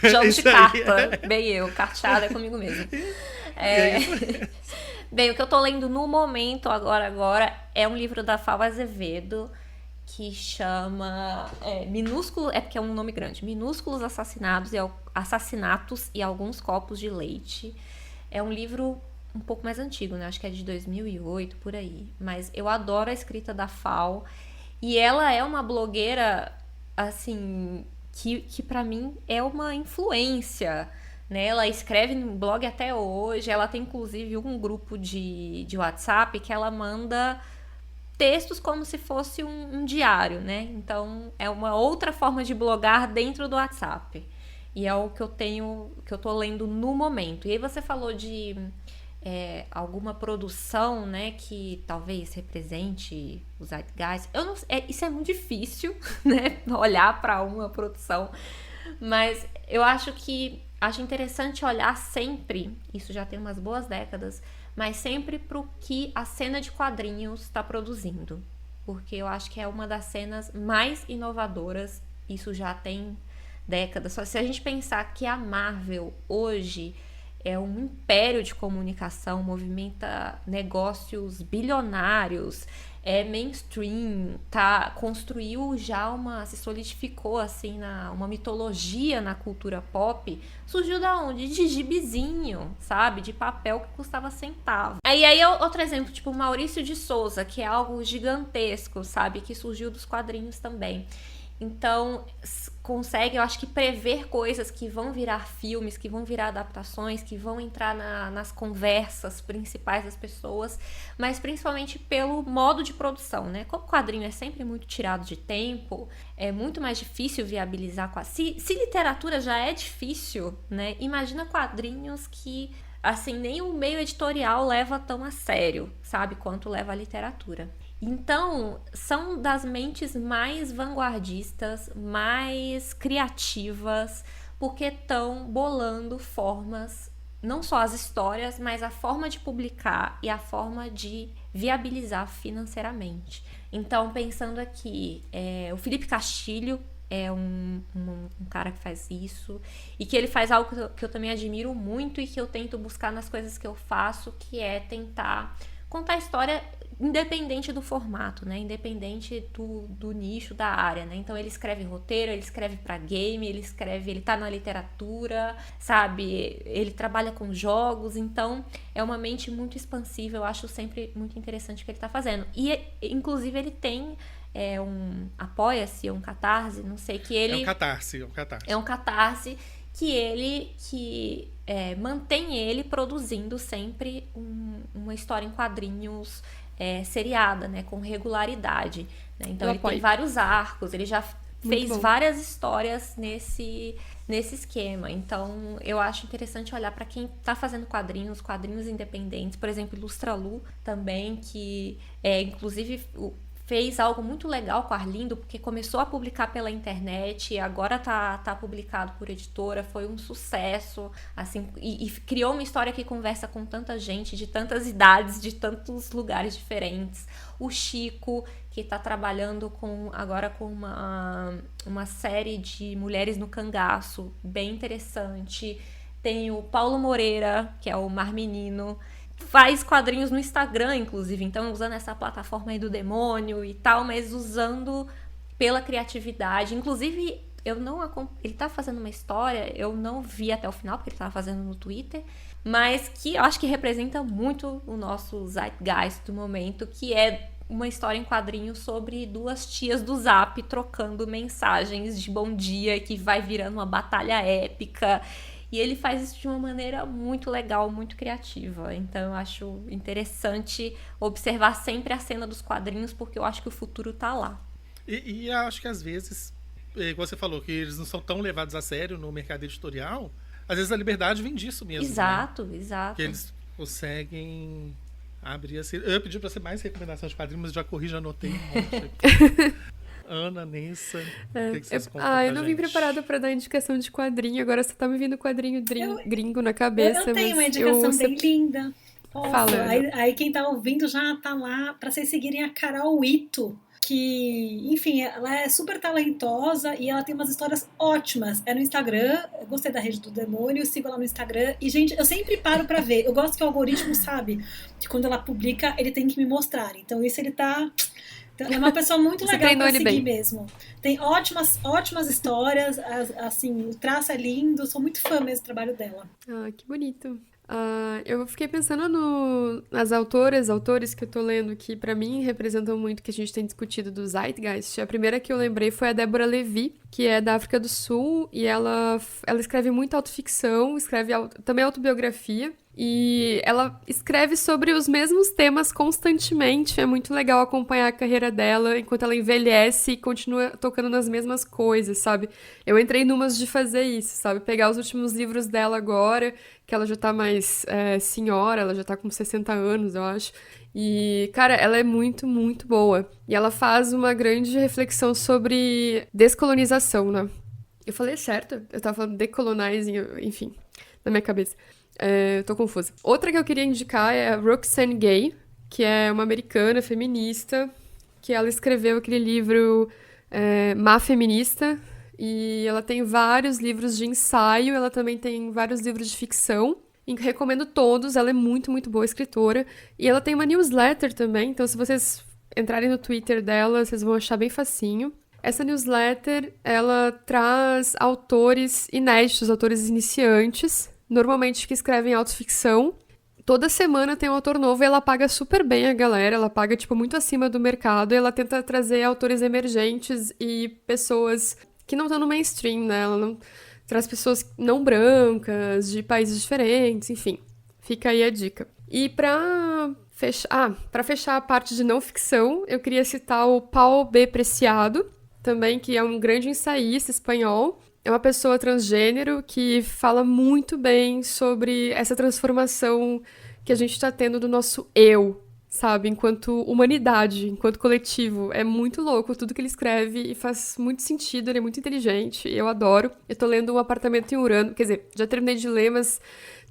Jogo de carta. Bem eu, carteada é comigo mesmo. Bem, o que eu tô lendo no momento, agora, é um livro da Fava Azevedo, que chama Minúsculo, porque é um nome grande, Minúsculos Assassinatos e Alguns Copos de Leite. É um livro um pouco mais antigo, né? Acho que é de 2008, por aí. Mas eu adoro a escrita da Fal. E ela é uma blogueira, assim, que pra mim é uma influência, né? Ela escreve no blog até hoje. Ela tem, inclusive, um grupo de WhatsApp que ela manda textos como se fosse um diário, né? Então, é uma outra forma de blogar dentro do WhatsApp. E é o que eu tô lendo no momento. E aí você falou de alguma produção, né, que talvez represente o Zeitgeist. Isso é muito difícil, né, olhar para uma produção, mas eu acho interessante olhar sempre, isso já tem umas boas décadas, mas sempre para o que a cena de quadrinhos está produzindo, porque eu acho que é uma das cenas mais inovadoras, isso já tem décadas. Só se a gente pensar que a Marvel hoje é um império de comunicação, movimenta negócios bilionários, é mainstream, construiu já se solidificou assim uma mitologia na cultura pop. Surgiu da onde? De gibizinho, sabe? De papel que custava centavo. Aí outro exemplo, tipo Maurício de Souza, que é algo gigantesco, sabe? Que surgiu dos quadrinhos também. Então, consegue, eu acho que, prever coisas que vão virar filmes, que vão virar adaptações, que vão entrar nas conversas principais das pessoas, mas principalmente pelo modo de produção, né? Como o quadrinho é sempre muito tirado de tempo, é muito mais difícil viabilizar. Se literatura já é difícil, né? Imagina quadrinhos que, assim, nem o meio editorial leva tão a sério, sabe? Quanto leva a literatura. Então, são das mentes mais vanguardistas, mais criativas, porque estão bolando formas, não só as histórias, mas a forma de publicar e a forma de viabilizar financeiramente. Então, pensando aqui, o Felipe Castilho é um cara que faz isso, e que ele faz algo que eu também admiro muito e que eu tento buscar nas coisas que eu faço, que é tentar contar a história independente do formato, né? Independente do nicho, da área, né? Então ele escreve roteiro, ele escreve pra game, ele tá na literatura, sabe? Ele trabalha com jogos, então é uma mente muito expansiva, eu acho sempre muito interessante o que ele tá fazendo. E, inclusive, ele tem um Apoia-se, um Catarse, não sei, que ele... É um Catarse. É um Catarse que mantém ele produzindo sempre uma história em quadrinhos seriada, né, com regularidade, né? Então ele tem vários arcos, ele já fez várias histórias nesse esquema. Então eu acho interessante olhar para quem está fazendo quadrinhos independentes, por exemplo, Ilustralu também, que inclusive fez algo muito legal com a Arlindo, porque começou a publicar pela internet e agora tá publicado por editora, foi um sucesso, assim, e criou uma história que conversa com tanta gente, de tantas idades, de tantos lugares diferentes. O Chico, que tá trabalhando agora com uma série de Mulheres no Cangaço, bem interessante. Tem o Paulo Moreira, que é o Mar Menino, faz quadrinhos no Instagram, inclusive, então usando essa plataforma aí do demônio e tal, mas usando pela criatividade. Inclusive, ele tá fazendo uma história, eu não vi até o final, porque ele tava fazendo no Twitter, mas que eu acho que representa muito o nosso zeitgeist do momento, que é uma história em quadrinhos sobre duas tias do Zap trocando mensagens de bom dia, que vai virando uma batalha épica. E ele faz isso de uma maneira muito legal, muito criativa. Então eu acho interessante observar sempre a cena dos quadrinhos, porque eu acho que o futuro tá lá. E acho que às vezes, igual você falou, que eles não são tão levados a sério no mercado editorial, às vezes a liberdade vem disso mesmo. Exato, né? exato. Que eles conseguem abrir assim. Eu pedi pra ser mais recomendação de quadrinhos, mas já corri, já anotei um monte aqui. Ana, Nessa, o que vocês contam pra eu não vim preparada pra dar indicação de quadrinho, agora você tá me vindo quadrinho gringo na cabeça. Eu tenho uma indicação bem linda. Fala. Aí quem tá ouvindo já tá lá pra vocês seguirem a Carol Ito, que, enfim, ela é super talentosa e ela tem umas histórias ótimas. É no Instagram, eu gostei da Rede do Demônio, sigo ela no Instagram. E, gente, eu sempre paro pra ver. Eu gosto que o algoritmo sabe que quando ela publica, ele tem que me mostrar. Então isso ele tá... Então, é uma pessoa muito legal pra seguir mesmo. Tem ótimas histórias, assim, o traço é lindo, sou muito fã mesmo do trabalho dela. Ah, que bonito. Eu fiquei pensando nas autores que eu tô lendo, que pra mim representam muito o que a gente tem discutido do Zeitgeist. A primeira que eu lembrei foi a Débora Levy, que é da África do Sul, e ela escreve muita autoficção, escreve também autobiografia, e ela escreve sobre os mesmos temas constantemente. É muito legal acompanhar a carreira dela enquanto ela envelhece e continua tocando nas mesmas coisas, sabe? Eu entrei numas de fazer isso, sabe? Pegar os últimos livros dela agora, que ela já tá mais senhora, ela já tá com 60 anos, eu acho. E, cara, ela é muito, muito boa. E ela faz uma grande reflexão sobre descolonização, né? Eu falei certo? Eu tava falando decolonizing, enfim, na minha cabeça. Eu tô confusa. Outra que eu queria indicar é a Roxane Gay, que é uma americana feminista, que ela escreveu aquele livro Má Feminista, e ela tem vários livros de ensaio, ela também tem vários livros de ficção, e recomendo todos, ela é muito, muito boa escritora, e ela tem uma newsletter também, então se vocês entrarem no Twitter dela, vocês vão achar bem facinho. Essa newsletter, ela traz autores inéditos, autores iniciantes, normalmente que escrevem autoficção. Toda semana tem um autor novo e ela paga super bem a galera, ela paga, tipo, muito acima do mercado, e ela tenta trazer autores emergentes e pessoas que não estão no mainstream, né? Ela não traz pessoas não brancas, de países diferentes, enfim. Fica aí a dica. E pra fechar a parte de não ficção, eu queria citar o Paulo B. Preciado, também, que é um grande ensaísta espanhol. É uma pessoa transgênero que fala muito bem sobre essa transformação que a gente está tendo do nosso eu, sabe? Enquanto humanidade, enquanto coletivo. É muito louco tudo que ele escreve e faz muito sentido, ele é muito inteligente, eu adoro. Eu tô lendo Um Apartamento em Urano, quer dizer, já terminei de ler, mas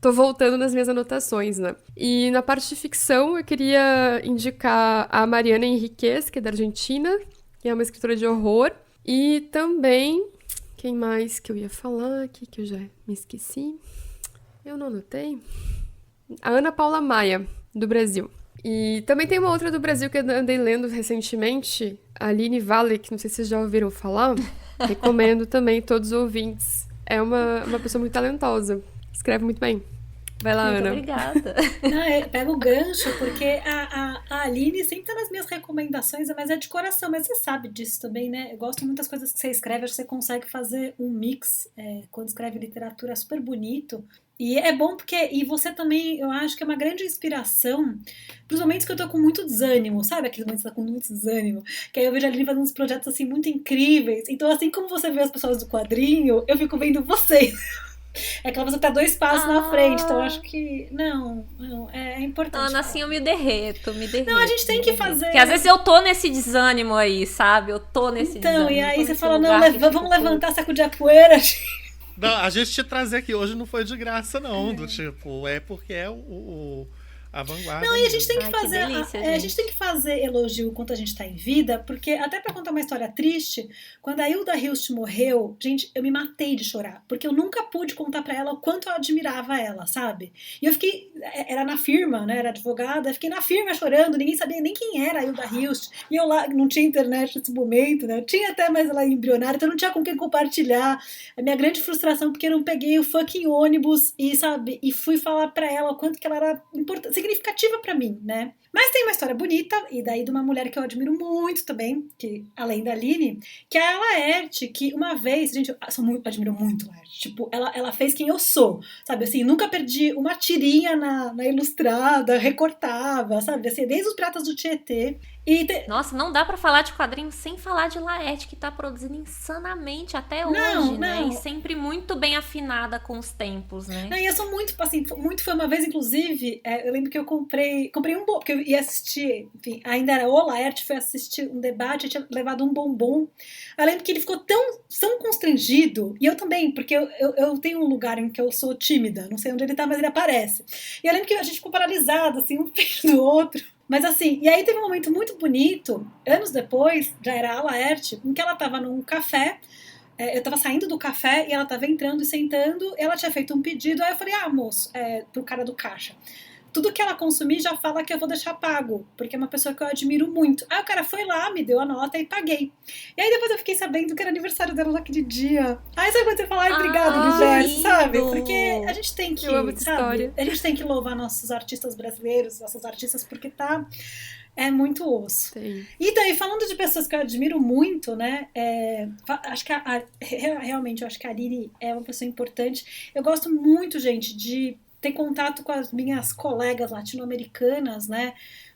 tô voltando nas minhas anotações, né? E na parte de ficção, eu queria indicar a Mariana Enriquez, que é da Argentina, que é uma escritora de horror. E também, quem mais que eu ia falar aqui, que eu já me esqueci? Eu não anotei. A Ana Paula Maia, do Brasil. E também tem uma outra do Brasil que eu andei lendo recentemente, a Aline Valek, não sei se vocês já ouviram falar. Recomendo também todos os ouvintes. É uma pessoa muito talentosa. Escreve muito bem. Vai lá, Muito Ana. obrigada. Não, pega o gancho, porque a Aline sempre tá nas minhas recomendações, mas é de coração, mas você sabe disso também, né? Eu gosto muito das coisas que você escreve, acho que você consegue fazer um mix, quando escreve literatura, super bonito. E é bom porque, e você também, eu acho que é uma grande inspiração pros momentos que eu tô com muito desânimo, sabe? Aqueles momentos que você tá com muito desânimo, que aí eu vejo a Aline fazendo uns projetos assim muito incríveis. Então, assim como você vê as pessoas do quadrinho, eu fico vendo vocês. É aquela pessoa que tá 2 passos na frente, então eu acho que, não, é importante. Ana, assim eu me derreto. Não, a gente tem que fazer. Porque às vezes eu tô nesse desânimo aí, sabe? Eu tô nesse desânimo. Então, e aí você nesse fala, não, lugar que vamos levantar, sacudir a poeira. Não, a gente te trazer aqui hoje não foi de graça, não. Do tipo, é porque é a vanguarda. Não, e a gente tem que Ai, fazer. que delícia, A gente tem que fazer elogio enquanto a gente tá em vida, porque até pra contar uma história triste, quando a Hilda Hilst morreu, gente, eu me matei de chorar, porque eu nunca pude contar pra ela o quanto eu admirava ela, sabe? E eu fiquei, era na firma, né? Era advogada, eu fiquei na firma chorando, ninguém sabia nem quem era a Hilda Hilst. E eu lá, não tinha internet nesse momento, né? Eu tinha até mais ela embrionária, então não tinha com quem compartilhar. A minha grande frustração, porque eu não peguei o fucking ônibus e, sabe, e fui falar pra ela o quanto que ela era importante, significativa pra mim, né? Mas tem uma história bonita, e daí de uma mulher que eu admiro muito também, que além da Aline, que é a Laerte, que uma vez, gente, eu admiro muito a Laerte, tipo, ela fez quem eu sou, sabe, assim, nunca perdi uma tirinha na Ilustrada, recortava, sabe, assim, desde os Pratas do Tietê. Nossa, não dá pra falar de quadrinhos sem falar de Laerte, que tá produzindo insanamente até hoje, né? E sempre muito bem afinada com os tempos, né? Não, e eu sou muito, assim, muito foi uma vez, inclusive, eu lembro que eu comprei um bombom, porque eu ia assistir, enfim, ainda era o Laerte, foi assistir um debate, eu tinha levado um bombom. Eu lembro que ele ficou tão constrangido, e eu também, porque eu tenho um lugar em que eu sou tímida, não sei onde ele tá, mas ele aparece. E eu lembro que a gente ficou paralisado, assim, um perto do outro. Mas assim, e aí teve um momento muito bonito, anos depois, já era a Laerte, em que ela tava num café, eu tava saindo do café e ela tava entrando e sentando, ela tinha feito um pedido, aí eu falei, moço, pro cara do caixa, tudo que ela consumir já fala que eu vou deixar pago, porque é uma pessoa que eu admiro muito. Aí o cara foi lá, me deu a nota e paguei. E aí depois eu fiquei sabendo que era aniversário dela naquele dia. Aí sabe quando você fala, obrigado, universo, sabe? Porque a gente tem que, eu amo essa sabe? história. A gente tem que louvar nossos artistas brasileiros, nossas artistas, porque é muito osso. Sim. E daí, falando de pessoas que eu admiro muito, né? Acho que realmente, eu acho que a Aline é uma pessoa importante. Eu gosto muito, gente, de ter contato com as minhas colegas latino-americanas, né?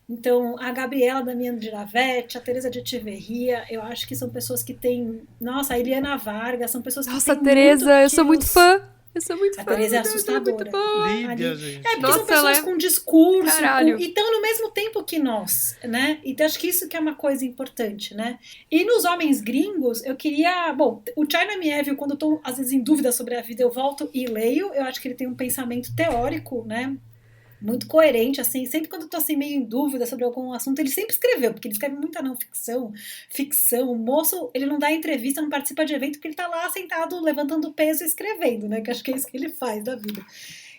Então, a Gabriela Damiano de Ravete, a Teresa de Echeverria, eu acho que são pessoas que têm... Nossa, a Eliana Vargas, são pessoas que Nossa, têm Teresa, muito eu sou muito fã. Eu sou muito A fã. Teresa é Meu Deus, ela assustadora. muito boa. Líbia, gente. porque Nossa, são pessoas ela é- com discurso, Caralho. e estão no mesmo tempo que nós, né? Então acho que isso que é uma coisa importante, né? E nos homens gringos, eu queria... Bom, o China Miéville, quando eu tô, às vezes, em dúvida sobre a vida, eu volto e leio. Eu acho que ele tem um pensamento teórico, né? Muito coerente, assim, sempre quando eu tô assim meio em dúvida sobre algum assunto, ele sempre escreveu, porque ele escreve muita não ficção, o moço, ele não dá entrevista, não participa de evento, porque ele tá lá sentado, levantando peso e escrevendo, né, que acho que é isso que ele faz da vida.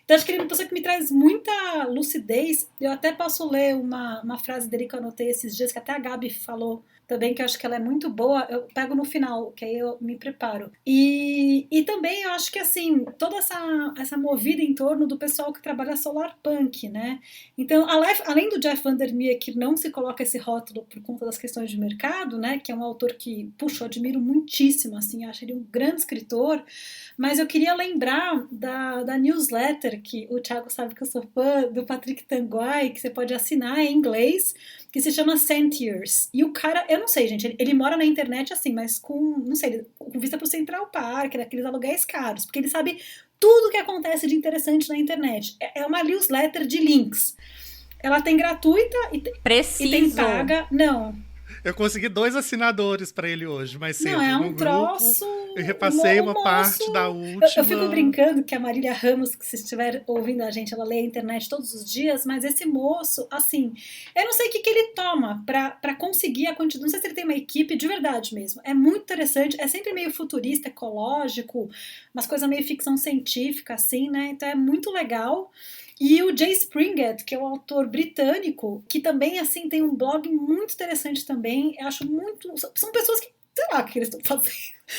Então acho que ele é uma pessoa que me traz muita lucidez. Eu até posso ler uma frase dele que eu anotei esses dias, que até a Gabi falou também, que eu acho que ela é muito boa, eu pego no final, que aí eu me preparo. E também eu acho que, assim, toda essa movida em torno do pessoal que trabalha solar punk, né? Então, além do Jeff Vandermeer, que não se coloca esse rótulo por conta das questões de mercado, né? Que é um autor que, puxa, eu admiro muitíssimo, assim, acho ele um grande escritor, mas eu queria lembrar da newsletter, que o Thiago sabe que eu sou fã, do Patrick Tanguay, que você pode assinar em inglês, que se chama Sentiers. E o cara, eu não sei, gente, ele mora na internet assim, mas não sei, com vista pro Central Park, daqueles aluguéis caros, porque ele sabe tudo o que acontece de interessante na internet. É uma newsletter de links. Ela tem gratuita e tem paga. Não. Eu consegui 2 assinadores para ele hoje, mas cedo. Não, é um no troço. Grupo, eu repassei uma parte da última. Eu fico brincando que a Marília Ramos, que se estiver ouvindo a gente, ela lê a internet todos os dias, mas esse moço, assim, eu não sei o que ele toma para conseguir a quantidade. Não sei se ele tem uma equipe de verdade mesmo. É muito interessante, é sempre meio futurista, ecológico, umas coisas meio ficção científica, assim, né? Então é muito legal. E o Jay Springett, que é um autor britânico, que também, assim, tem um blog muito interessante também. Eu acho muito... São pessoas que, sei lá, o que eles estão fazendo,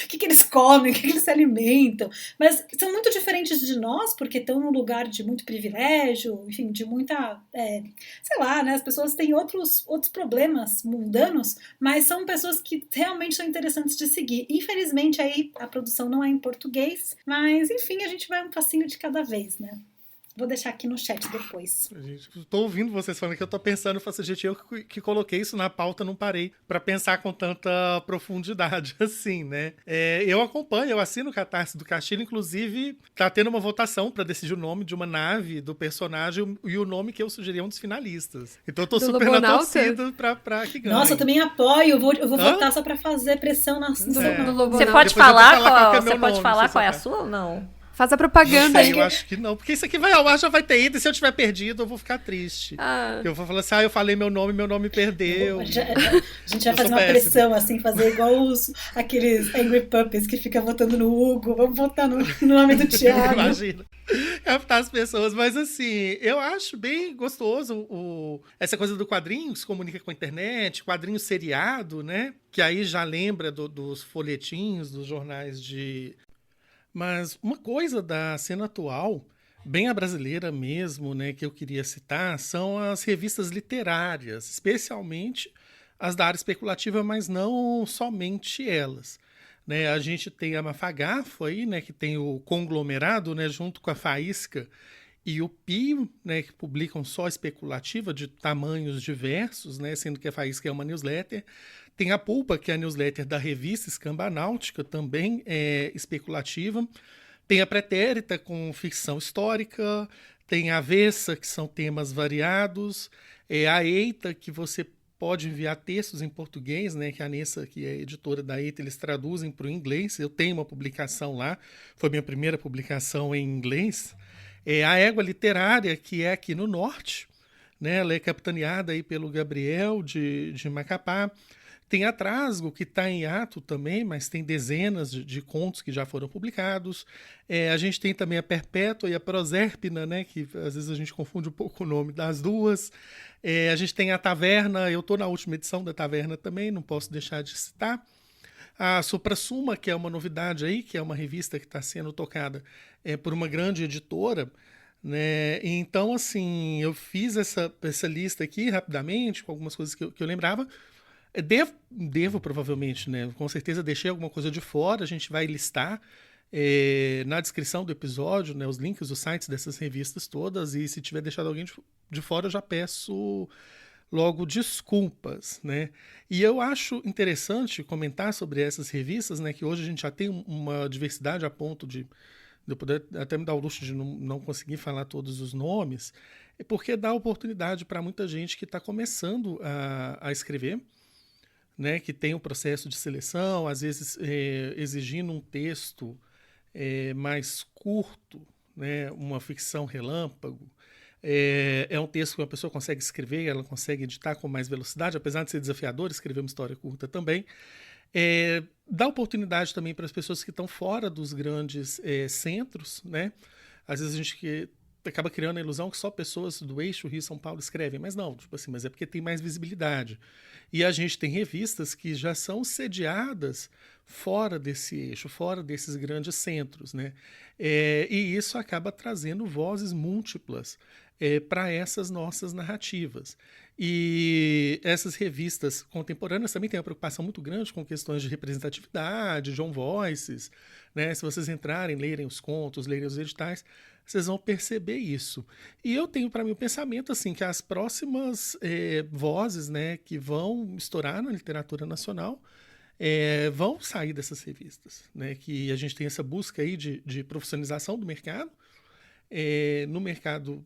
o que eles comem, o que eles se alimentam, mas são muito diferentes de nós, porque estão num lugar de muito privilégio, enfim, de muita... sei lá, né? As pessoas têm outros problemas mundanos, mas são pessoas que realmente são interessantes de seguir. Infelizmente, aí, a produção não é em português, mas, enfim, a gente vai um passinho de cada vez, né? Vou deixar aqui no chat depois. Gente, tô ouvindo vocês falando que eu tô pensando, gente, eu que coloquei isso na pauta, não parei pra pensar com tanta profundidade assim, né? Eu acompanho, eu assino o Catarse do Castilho, inclusive tá tendo uma votação pra decidir o nome de uma nave do personagem e o nome que eu sugeri é um dos finalistas. Então eu tô super na torcida pra que ganhe. Nossa, eu também apoio, eu vou votar só pra fazer pressão na do Lobonauta. Você pode falar qual é a sua ou não? Faz a propaganda aí. Eu acho que não, porque isso aqui vai ao ar, já vai ter ido, e se eu tiver perdido, eu vou ficar triste. Eu vou falar assim, eu falei meu nome perdeu. A gente vai fazer uma pressão, assim, fazer igual aqueles Angry Puppies que ficam votando no Hugo, vamos votar no nome do Thiago. Imagina. Captar as pessoas, mas assim, eu acho bem gostoso essa coisa do quadrinho que se comunica com a internet, quadrinho seriado, né? Que aí já lembra dos folhetinhos, dos jornais de... Mas uma coisa da cena atual, bem a brasileira mesmo, né, que eu queria citar, são as revistas literárias, especialmente as da área especulativa, mas não somente elas. Né, a gente tem a Mafagafo aí, né, que tem o conglomerado, né, junto com a Faísca e o Pio, né, que publicam só especulativa de tamanhos diversos, né, sendo que a Faísca é uma newsletter. Tem a Pulpa, que é a newsletter da revista Escambanáutica, também é especulativa. Tem a Pretérita, com ficção histórica. Tem a Avessa, que são temas variados. A Eita, que você pode enviar textos em português, né? Que a Nessa, que é editora da Eita, eles traduzem para o inglês. Eu tenho uma publicação lá. Foi minha primeira publicação em inglês. A Égua Literária, que é aqui no norte. Né? Ela é capitaneada aí pelo Gabriel de Macapá. Tem a Trasgo, que está em ato também, mas tem dezenas de contos que já foram publicados. A gente tem também a Perpétua e a Prosérpina, né, que às vezes a gente confunde um pouco o nome das duas. A gente tem a Taverna, eu estou na última edição da Taverna também, não posso deixar de citar. A Suprasuma, que é uma novidade aí, que é uma revista que está sendo tocada por uma grande editora. Né? Então, assim, eu fiz essa lista aqui rapidamente, com algumas coisas que eu lembrava. Devo provavelmente, né? Com certeza deixei alguma coisa de fora, a gente vai listar na descrição do episódio, né, os links, os sites dessas revistas todas, e se tiver deixado alguém de fora, eu já peço logo desculpas, né? E eu acho interessante comentar sobre essas revistas, né, que hoje a gente já tem uma diversidade a ponto de eu poder até me dar o luxo de não conseguir falar todos os nomes, porque dá oportunidade para muita gente que está começando a escrever, né, que tem um processo de seleção, às vezes exigindo um texto mais curto, né, uma ficção relâmpago. É um texto que uma pessoa consegue escrever, ela consegue editar com mais velocidade, apesar de ser desafiador escrever uma história curta também. Dá oportunidade também para as pessoas que estão fora dos grandes centros, né? Às vezes a gente acaba criando a ilusão que só pessoas do eixo Rio-São Paulo escrevem, mas não, tipo assim, mas é porque tem mais visibilidade. E a gente tem revistas que já são sediadas fora desse eixo, fora desses grandes centros, né? E isso acaba trazendo vozes múltiplas para essas nossas narrativas. E essas revistas contemporâneas também têm uma preocupação muito grande com questões de representatividade, John Voices, né? Se vocês entrarem, lerem os contos, lerem os editais, vocês vão perceber isso. E eu tenho para mim o pensamento assim, que as próximas vozes, né, que vão estourar na literatura nacional vão sair dessas revistas, né? Que a gente tem essa busca aí de profissionalização do mercado, no mercado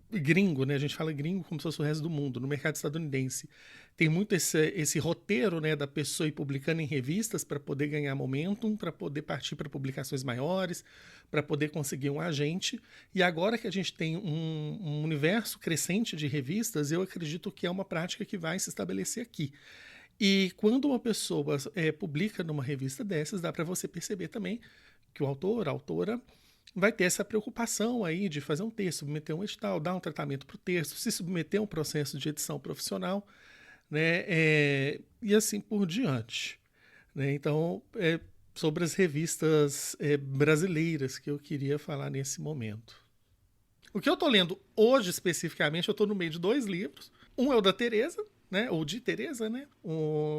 gringo, né? A gente fala gringo como se fosse o resto do mundo. No mercado estadunidense tem muito esse roteiro, né, da pessoa ir publicando em revistas para poder ganhar momentum, para poder partir para publicações maiores, para poder conseguir um agente. E agora que a gente tem um universo crescente de revistas, eu acredito que é uma prática que vai se estabelecer aqui. E quando uma pessoa publica numa revista dessas, dá para você perceber também que o autor, a autora, vai ter essa preocupação aí de fazer um texto, submeter um edital, dar um tratamento para o texto, se submeter a um processo de edição profissional, né? E assim por diante, né? Então, sobre as revistas brasileiras que eu queria falar nesse momento. O que eu estou lendo hoje, especificamente, eu estou no meio de 2 livros. Um é o da Teresa, né? Ou de Teresa, né?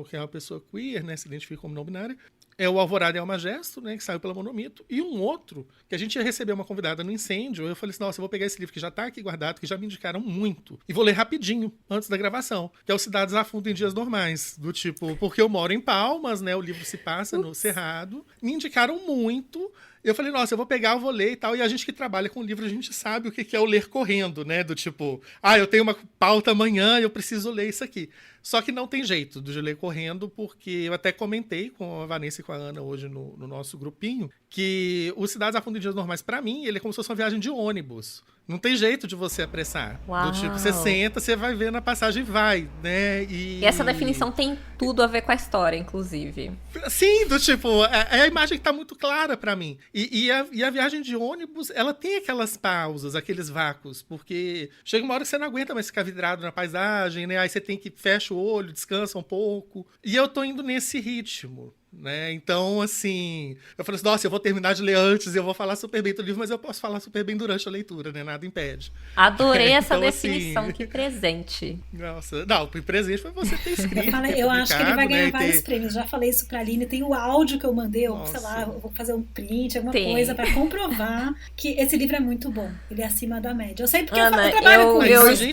Que é uma pessoa queer, né? Se identifica como não binária. É o Alvorada e Alma Gesto, né, que saiu pela Monomito, e um outro, que a gente ia receber uma convidada no Incêndio, eu falei assim, nossa, eu vou pegar esse livro que já tá aqui guardado, que já me indicaram muito, e vou ler rapidinho, antes da gravação, que é o Cidades Afundam em Dias Normais, do tipo, porque eu moro em Palmas, né, o livro se passa no Cerrado, me indicaram muito, eu falei, nossa, eu vou pegar, eu vou ler e tal, e a gente que trabalha com livro, a gente sabe o que é o ler correndo, né, do tipo, eu tenho uma pauta amanhã, eu preciso ler isso aqui. Só que não tem jeito de ler correndo, porque eu até comentei com a Vanessa e com a Ana hoje no nosso grupinho, que o Cidades Afundam em Dias Normais, pra mim, ele é como se fosse uma viagem de ônibus. Não tem jeito de você apressar. Uau. Do tipo, você senta, você vai ver na passagem e vai, né? E essa definição tem tudo a ver com a história, inclusive. Sim, do tipo, a imagem tá muito clara pra mim. E a viagem de ônibus, ela tem aquelas pausas, aqueles vácuos, porque chega uma hora que você não aguenta mais ficar vidrado na paisagem, né? Aí você tem que fecha o olho, descansa um pouco. E eu tô indo nesse ritmo, né? Então, assim, eu falei assim, nossa, eu vou terminar de ler antes, eu vou falar super bem do livro, mas eu posso falar super bem durante a leitura, né? Nada impede. Adorei essa então, definição, assim, que presente. Nossa, não, o presente foi você ter escrito. Eu acho que ele vai ganhar vários ter... prêmios. Já falei isso pra Aline, tem o áudio que eu mandei, sei lá, eu vou fazer um print, alguma coisa pra comprovar que esse livro é muito bom. Ele é acima da média. Eu sei porque Ana, eu trabalho com isso.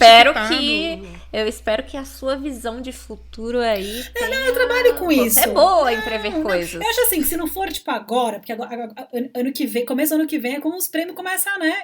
Eu espero que a sua visão de futuro aí Não, eu trabalho com isso. Você é boa em prever coisas. Eu acho assim, se não for tipo agora, porque agora, ano que vem, começo do ano que vem é como os prêmios começam, né?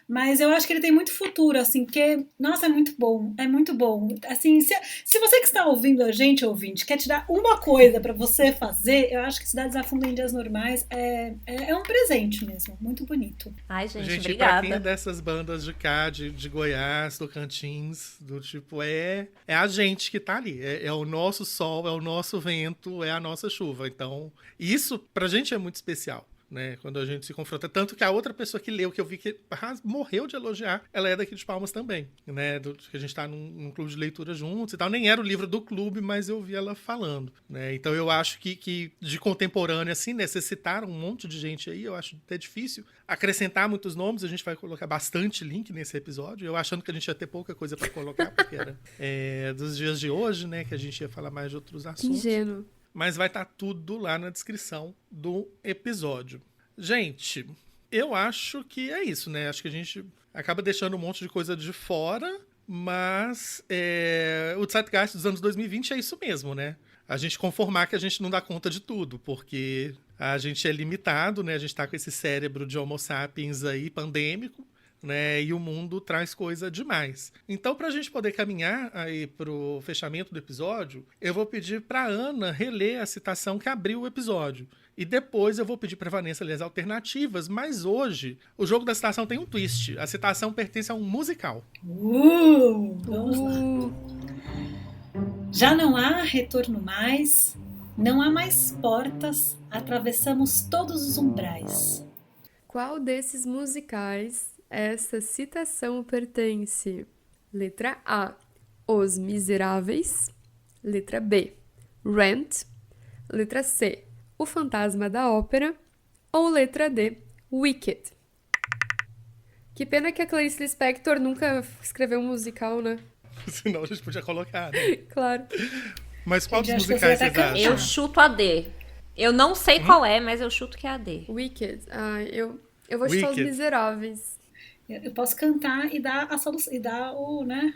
Mas eu acho que ele tem muito futuro, assim, porque, nossa, é muito bom. É muito bom. Assim, se você que está ouvindo a gente, ouvinte, quer tirar uma coisa pra você fazer, eu acho que Cidades Afundam em Dias Normais é um presente mesmo. Muito bonito. Ai, gente, pra obrigada. quem é dessas bandas de cá, de Goiás, Tocantins, do tipo, é a gente que tá ali. É o nosso sol, é o nosso vento, é a nossa chuva. Então, isso pra gente é muito especial, né? Quando a gente se confronta. Tanto que a outra pessoa que leu, que eu vi que morreu de elogiar, ela é daqui de Palmas também, né? Que a gente tá num clube de leitura juntos e tal. Nem era o livro do clube, mas eu vi ela falando, né? Então eu acho que de contemporâneo, assim, necessitaram um monte de gente aí. Eu acho até difícil acrescentar muitos nomes. A gente vai colocar bastante link nesse episódio. Eu achando que a gente ia ter pouca coisa pra colocar, porque era dos dias de hoje, né? Que a gente ia falar mais de outros assuntos. Ingênuo. Mas vai estar tudo lá na descrição do episódio. Gente, eu acho que é isso, né? Acho que a gente acaba deixando um monte de coisa de fora, mas o Zeitgeist dos anos 2020 é isso mesmo, né? A gente conformar que a gente não dá conta de tudo, porque a gente é limitado, né? A gente tá com esse cérebro de Homo sapiens aí, pandêmico, né? E o mundo traz coisa demais. Então, para a gente poder caminhar aí pro fechamento do episódio, eu vou pedir para Ana reler a citação que abriu o episódio. E depois eu vou pedir para Vanessa ler as alternativas, mas hoje o jogo da citação tem um twist. A citação pertence a um musical. Vamos lá. Já não há retorno mais, não há mais portas, atravessamos todos os umbrais. Qual desses musicais Essa citação pertence: letra A, Os Miseráveis. Letra B, Rent. Letra C, O Fantasma da Ópera. Ou letra D, Wicked. Que pena que a Clarice Lispector nunca escreveu um musical, né? Senão a gente podia colocar, né? Claro. Mas qual dos Gente, acho que musicais você vocês vai acham? Eu chuto a D. Eu não sei qual é, mas eu chuto que é a D. Wicked. Eu vou chutar Os Wicked. Miseráveis. Eu posso cantar e dar a solução, e dar o, né?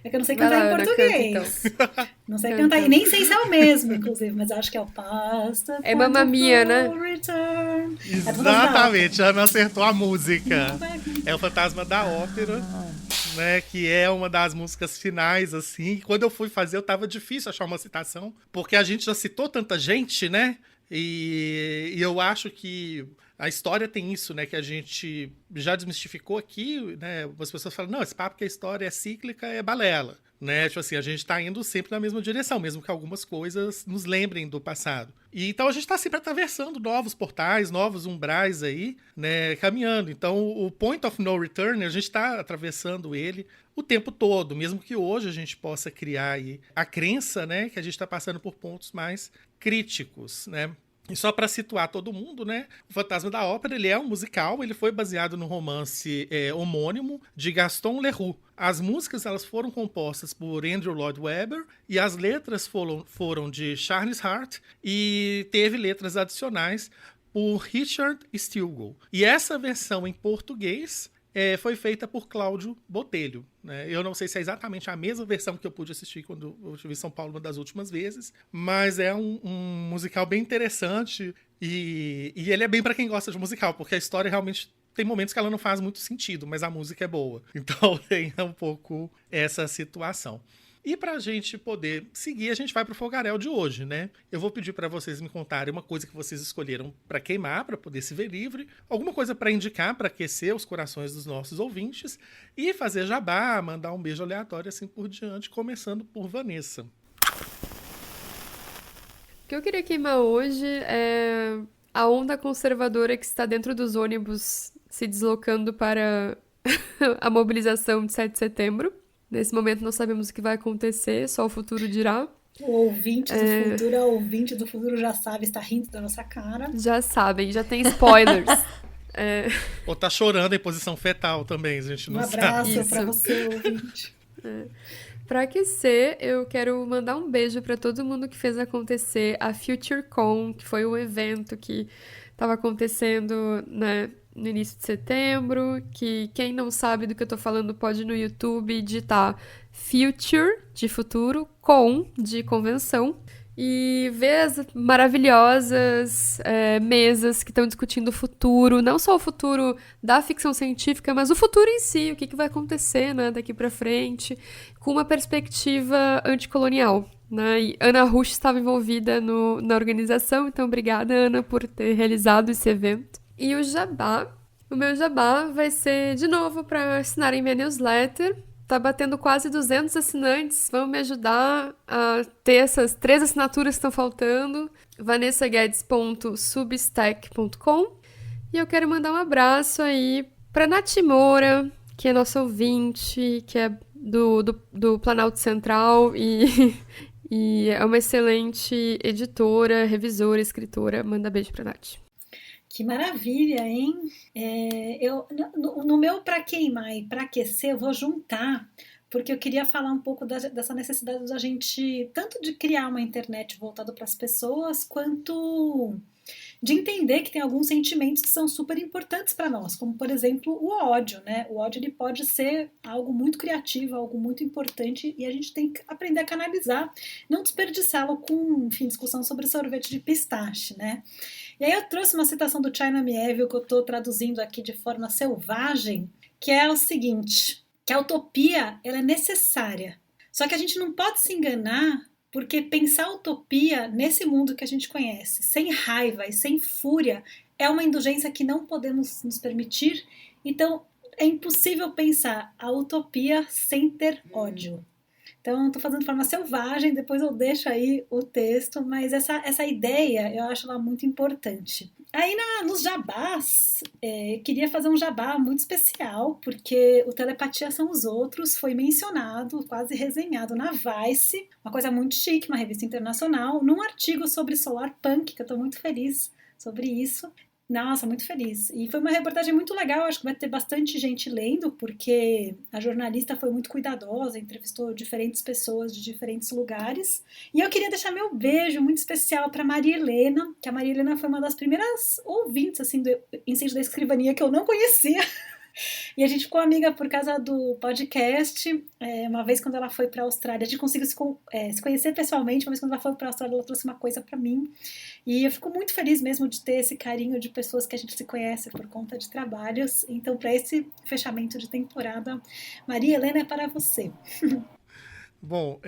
É que eu não sei Vai cantar lá, em Ana, português. canta, Não sei Canta. cantar, e nem sei se é o mesmo, inclusive, mas acho que é o Pasta. É Mamma Mia, né? Return. Exatamente, a Ana acertou a música. É o Fantasma da Ópera, né? Que é uma das músicas finais, assim. E quando eu fui fazer, tava difícil achar uma citação, porque a gente já citou tanta gente, né? E eu acho que a história tem isso, né? Que a gente já desmistificou aqui, né? As pessoas falam, não, esse papo que a história é cíclica é balela, né? Tipo assim, a gente tá indo sempre na mesma direção, mesmo que algumas coisas nos lembrem do passado. E então a gente tá sempre atravessando novos portais, novos umbrais aí, né? Caminhando. Então o point of no return, a gente tá atravessando ele o tempo todo, mesmo que hoje a gente possa criar aí a crença, né? Que a gente tá passando por pontos mais críticos, né? E só para situar todo mundo, né? O Fantasma da Ópera, ele é um musical, ele foi baseado no romance homônimo de Gaston Leroux. As músicas elas foram compostas por Andrew Lloyd Webber e as letras foram de Charles Hart e teve letras adicionais por Richard Stilgoe. E essa versão em português foi feita por Cláudio Botelho, né? Eu não sei se é exatamente a mesma versão que eu pude assistir quando eu estive em São Paulo uma das últimas vezes, mas é um musical bem interessante e ele é bem para quem gosta de musical, porque a história realmente tem momentos que ela não faz muito sentido, mas a música é boa. Então tem um pouco essa situação. E pra gente poder seguir, a gente vai pro fogaréu de hoje, né? Eu vou pedir pra vocês me contarem uma coisa que vocês escolheram pra queimar, pra poder se ver livre, alguma coisa pra indicar, pra aquecer os corações dos nossos ouvintes e fazer jabá, mandar um beijo aleatório assim por diante, começando por Vanessa. O que eu queria queimar hoje é a onda conservadora que está dentro dos ônibus se deslocando para a mobilização de 7 de setembro. Nesse momento não sabemos o que vai acontecer, só o futuro dirá. O ouvinte do futuro, a ouvinte do futuro já sabe, está rindo da nossa cara. Já sabem, já tem spoilers. Ou tá chorando em posição fetal também, a gente não sabe. abraço para você, ouvinte. Para aquecer, eu quero mandar um beijo para todo mundo que fez acontecer a FutureCon, que foi um evento que estava acontecendo, né, no início de setembro, que quem não sabe do que eu tô falando pode ir no YouTube digitar Future, de futuro, Con, de convenção, e ver as maravilhosas mesas que estão discutindo o futuro, não só o futuro da ficção científica, mas o futuro em si, o que vai acontecer, né, daqui para frente, com uma perspectiva anticolonial. Né? E Ana Rush estava envolvida na organização, então obrigada, Ana, por ter realizado esse evento. E o meu jabá vai ser, de novo, para assinarem minha newsletter. Tá batendo quase 200 assinantes, vão me ajudar a ter essas 3 assinaturas que estão faltando. vanessaguedes.substack.com. E eu quero mandar um abraço aí para Nath Moura, que é nossa ouvinte, que é do Planalto Central e é uma excelente editora, revisora, escritora. Manda beijo pra Nath. Que maravilha, hein? No meu para queimar e para aquecer, eu vou juntar, porque eu queria falar um pouco dessa necessidade da gente, tanto de criar uma internet voltada para as pessoas, quanto de entender que tem alguns sentimentos que são super importantes para nós, como, por exemplo, o ódio, né? O ódio ele pode ser algo muito criativo, algo muito importante, e a gente tem que aprender a canalizar, não desperdiçá-lo com, enfim, discussão sobre sorvete de pistache, né? E aí eu trouxe uma citação do China Miéville que eu estou traduzindo aqui de forma selvagem, que é o seguinte, que a utopia ela é necessária, só que a gente não pode se enganar, porque pensar utopia nesse mundo que a gente conhece, sem raiva e sem fúria, é uma indulgência que não podemos nos permitir, então é impossível pensar a utopia sem ter ódio. Então, estou fazendo de forma selvagem, depois eu deixo aí o texto, mas essa ideia eu acho ela muito importante. Aí nos jabás, queria fazer um jabá muito especial, porque o Telepatia São os Outros foi mencionado, quase resenhado na Vice, uma coisa muito chique, uma revista internacional, num artigo sobre solar punk, que eu estou muito feliz sobre isso. Nossa, muito feliz. E foi uma reportagem muito legal, acho que vai ter bastante gente lendo, porque a jornalista foi muito cuidadosa, entrevistou diferentes pessoas de diferentes lugares. E eu queria deixar meu beijo muito especial para Maria Helena, que a Maria Helena foi uma das primeiras ouvintes assim, do Incêndio da Escrivania que eu não conhecia. E a gente ficou amiga por causa do podcast. Uma vez quando ela foi para a Austrália, a gente conseguiu se conhecer pessoalmente. Uma vez quando ela foi para a Austrália, ela trouxe uma coisa para mim. E eu fico muito feliz mesmo de ter esse carinho de pessoas que a gente se conhece por conta de trabalhos. Então, para esse fechamento de temporada, Maria Helena, é para você. Bom,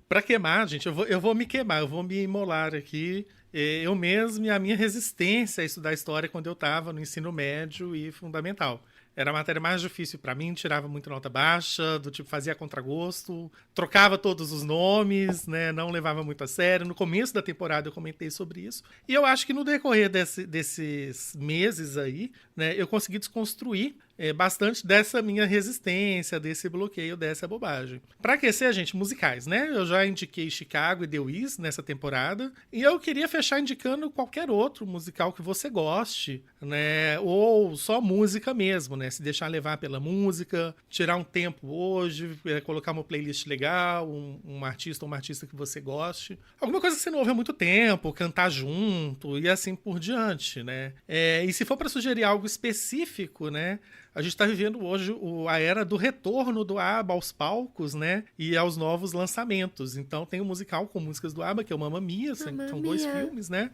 para queimar, gente, eu vou me queimar, eu vou me imolar aqui. Eu mesmo e a minha resistência a estudar história quando eu estava no ensino médio e fundamental. Era a matéria mais difícil para mim, tirava muita nota baixa, do tipo fazia contragosto, trocava todos os nomes, né, não levava muito a sério. No começo da temporada eu comentei sobre isso. E eu acho que no decorrer desses meses aí, né, eu consegui desconstruir bastante dessa minha resistência, desse bloqueio, dessa bobagem. Para aquecer, gente, musicais, né? Eu já indiquei Chicago e The Wiz nessa temporada, e eu queria fechar indicando qualquer outro musical que você goste, né? Ou só música mesmo, né? Se deixar levar pela música, tirar um tempo hoje, colocar uma playlist legal, um artista ou uma artista que você goste. Alguma coisa que você não ouve há muito tempo, cantar junto e assim por diante, né? E se for para sugerir algo específico, né? A gente está vivendo hoje a era do retorno do ABBA aos palcos, né? E aos novos lançamentos. Então tem um musical com músicas do ABBA, que é o Mamma Mia, são 2 filmes, né?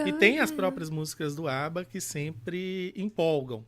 E tem as próprias músicas do ABBA que sempre empolgam.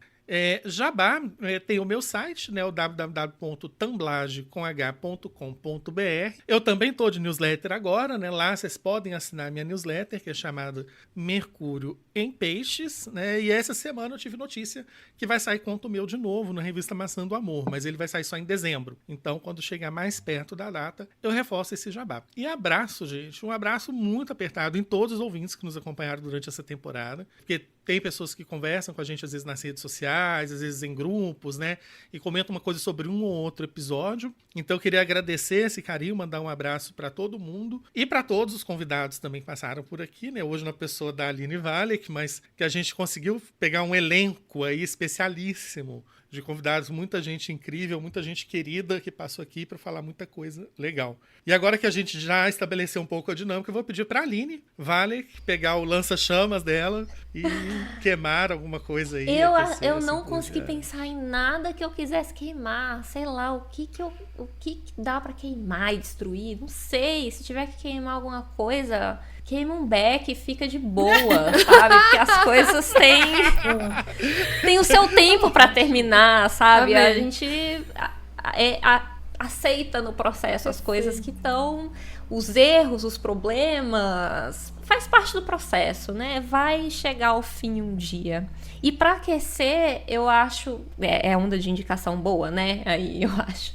Jabá, tem o meu site, né, o www.tamblage.com.br. Eu também estou de newsletter agora, né? Lá vocês podem assinar minha newsletter, que é chamada Mercúrio em Peixes, né? E essa semana eu tive notícia que vai sair conto meu de novo na revista Maçã do Amor, mas ele vai sair só em dezembro. Então, quando chegar mais perto da data, eu reforço esse jabá. E abraço, gente, um abraço muito apertado em todos os ouvintes que nos acompanharam durante essa temporada, porque tem pessoas que conversam com a gente, às vezes, nas redes sociais, às vezes em grupos, né? E comentam uma coisa sobre um ou outro episódio. Então, eu queria agradecer esse carinho, mandar um abraço para todo mundo. E para todos os convidados também que passaram por aqui, né? Hoje na pessoa da Aline Valek, mas que a gente conseguiu pegar um elenco aí especialíssimo de convidados, muita gente incrível, muita gente querida que passou aqui para falar muita coisa legal. E agora que a gente já estabeleceu um pouco a dinâmica, eu vou pedir para a Aline Valek pegar o lança-chamas dela e queimar alguma coisa aí. Eu não consegui pensar em nada que eu quisesse queimar, sei lá, o que dá para queimar e destruir, não sei, se tiver que queimar alguma coisa, queima um beck e fica de boa, sabe? Porque as coisas têm o seu tempo para terminar, sabe? A gente aceita no processo as coisas que estão, os erros, os problemas, faz parte do processo, né? Vai chegar ao fim um dia. E para aquecer, eu acho... É onda de indicação boa, né? Aí eu acho.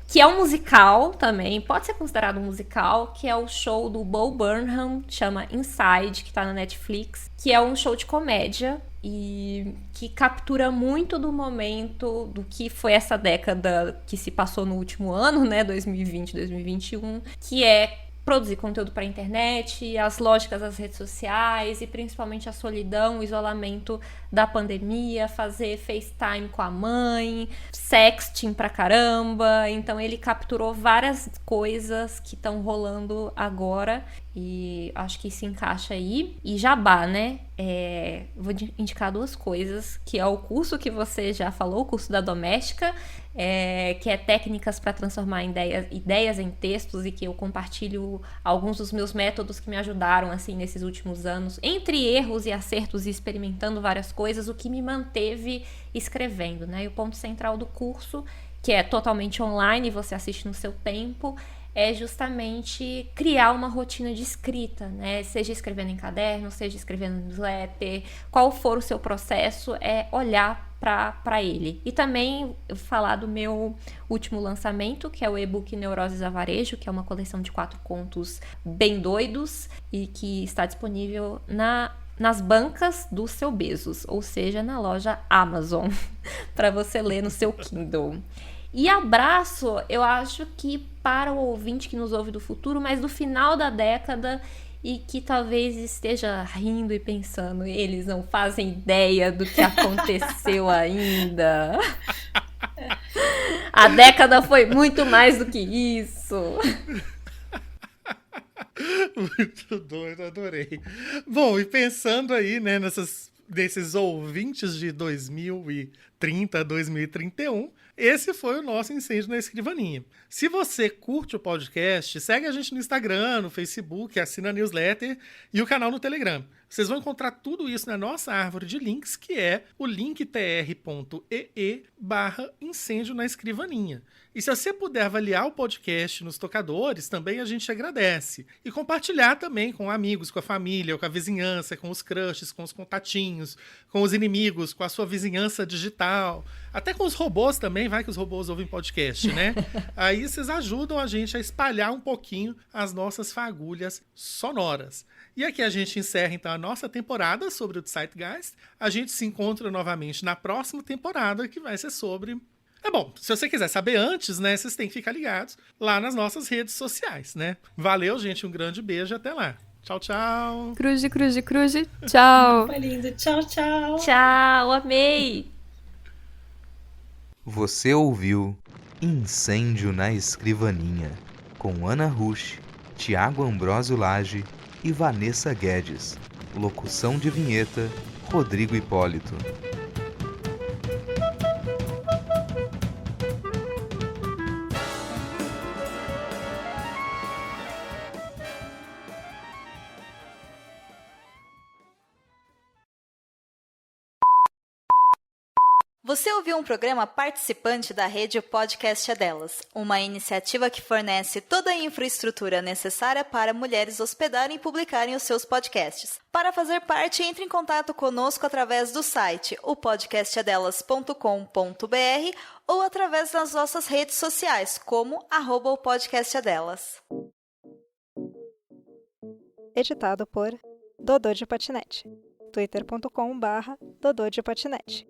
Que é um musical também, pode ser considerado um musical, que é o show do Bo Burnham, chama Inside, que tá na Netflix, que é um show de comédia e que captura muito do momento do que foi essa década que se passou no último ano, né? 2020, 2021, que é produzir conteúdo para a internet, as lógicas das redes sociais e principalmente a solidão, o isolamento da pandemia, fazer FaceTime com a mãe, sexting pra caramba. Então ele capturou várias coisas que estão rolando agora e acho que se encaixa aí. E jabá, né? Vou indicar 2 coisas, que é o curso que você já falou, o curso da Doméstica, que é técnicas para transformar ideias em textos, e que eu compartilho alguns dos meus métodos que me ajudaram assim nesses últimos anos, entre erros e acertos e experimentando várias coisas, o que me manteve escrevendo, né? E o ponto central do curso, que é totalmente online, você assiste no seu tempo, é justamente criar uma rotina de escrita, né? Seja escrevendo em caderno, seja escrevendo em newsletter, qual for o seu processo, é olhar para ele. E também falar do meu último lançamento, que é o e-book Neuroses a Varejo, que é uma coleção de 4 contos bem doidos e que está disponível nas bancas do seu Bezos, ou seja, na loja Amazon, para você ler no seu Kindle. E abraço, eu acho que para o ouvinte que nos ouve do futuro, mas do final da década, e que talvez esteja rindo e pensando, eles não fazem ideia do que aconteceu ainda. A década foi muito mais do que isso. Muito doido, adorei. Bom, e pensando aí, né, desses ouvintes de 2030, 2031, esse foi o nosso Incêndio na Escrivaninha. Se você curte o podcast, segue a gente no Instagram, no Facebook, assina a newsletter e o canal no Telegram. Vocês vão encontrar tudo isso na nossa árvore de links, que é o linktr.ee/incêndio na escrivaninha. E se você puder avaliar o podcast nos tocadores, também a gente agradece. E compartilhar também com amigos, com a família, com a vizinhança, com os crushes, com os contatinhos, com os inimigos, com a sua vizinhança digital. Até com os robôs também, vai que os robôs ouvem podcast, né? Aí vocês ajudam a gente a espalhar um pouquinho as nossas fagulhas sonoras. E aqui a gente encerra, então, a nossa temporada sobre o Zeitgeist. A gente se encontra novamente na próxima temporada, que vai ser sobre... bom, se você quiser saber antes, né, vocês têm que ficar ligados lá nas nossas redes sociais, né? Valeu, gente, um grande beijo e até lá. Tchau, tchau. Cruz, tchau. Foi lindo. Tchau, tchau. Tchau, amei. Você ouviu Incêndio na Escrivaninha, com Ana Rusch, Tiago Ambrósio Lage e Vanessa Guedes. Locução de vinheta, Rodrigo Hipólito. Você ouviu um programa participante da rede Podcast é Delas, uma iniciativa que fornece toda a infraestrutura necessária para mulheres hospedarem e publicarem os seus podcasts. Para fazer parte, entre em contato conosco através do site opodcastadelas.com.br ou através das nossas redes sociais, como @opodcastadelas. Editado por Dodô de Patinete. twitter.com/Dodô de Patinete.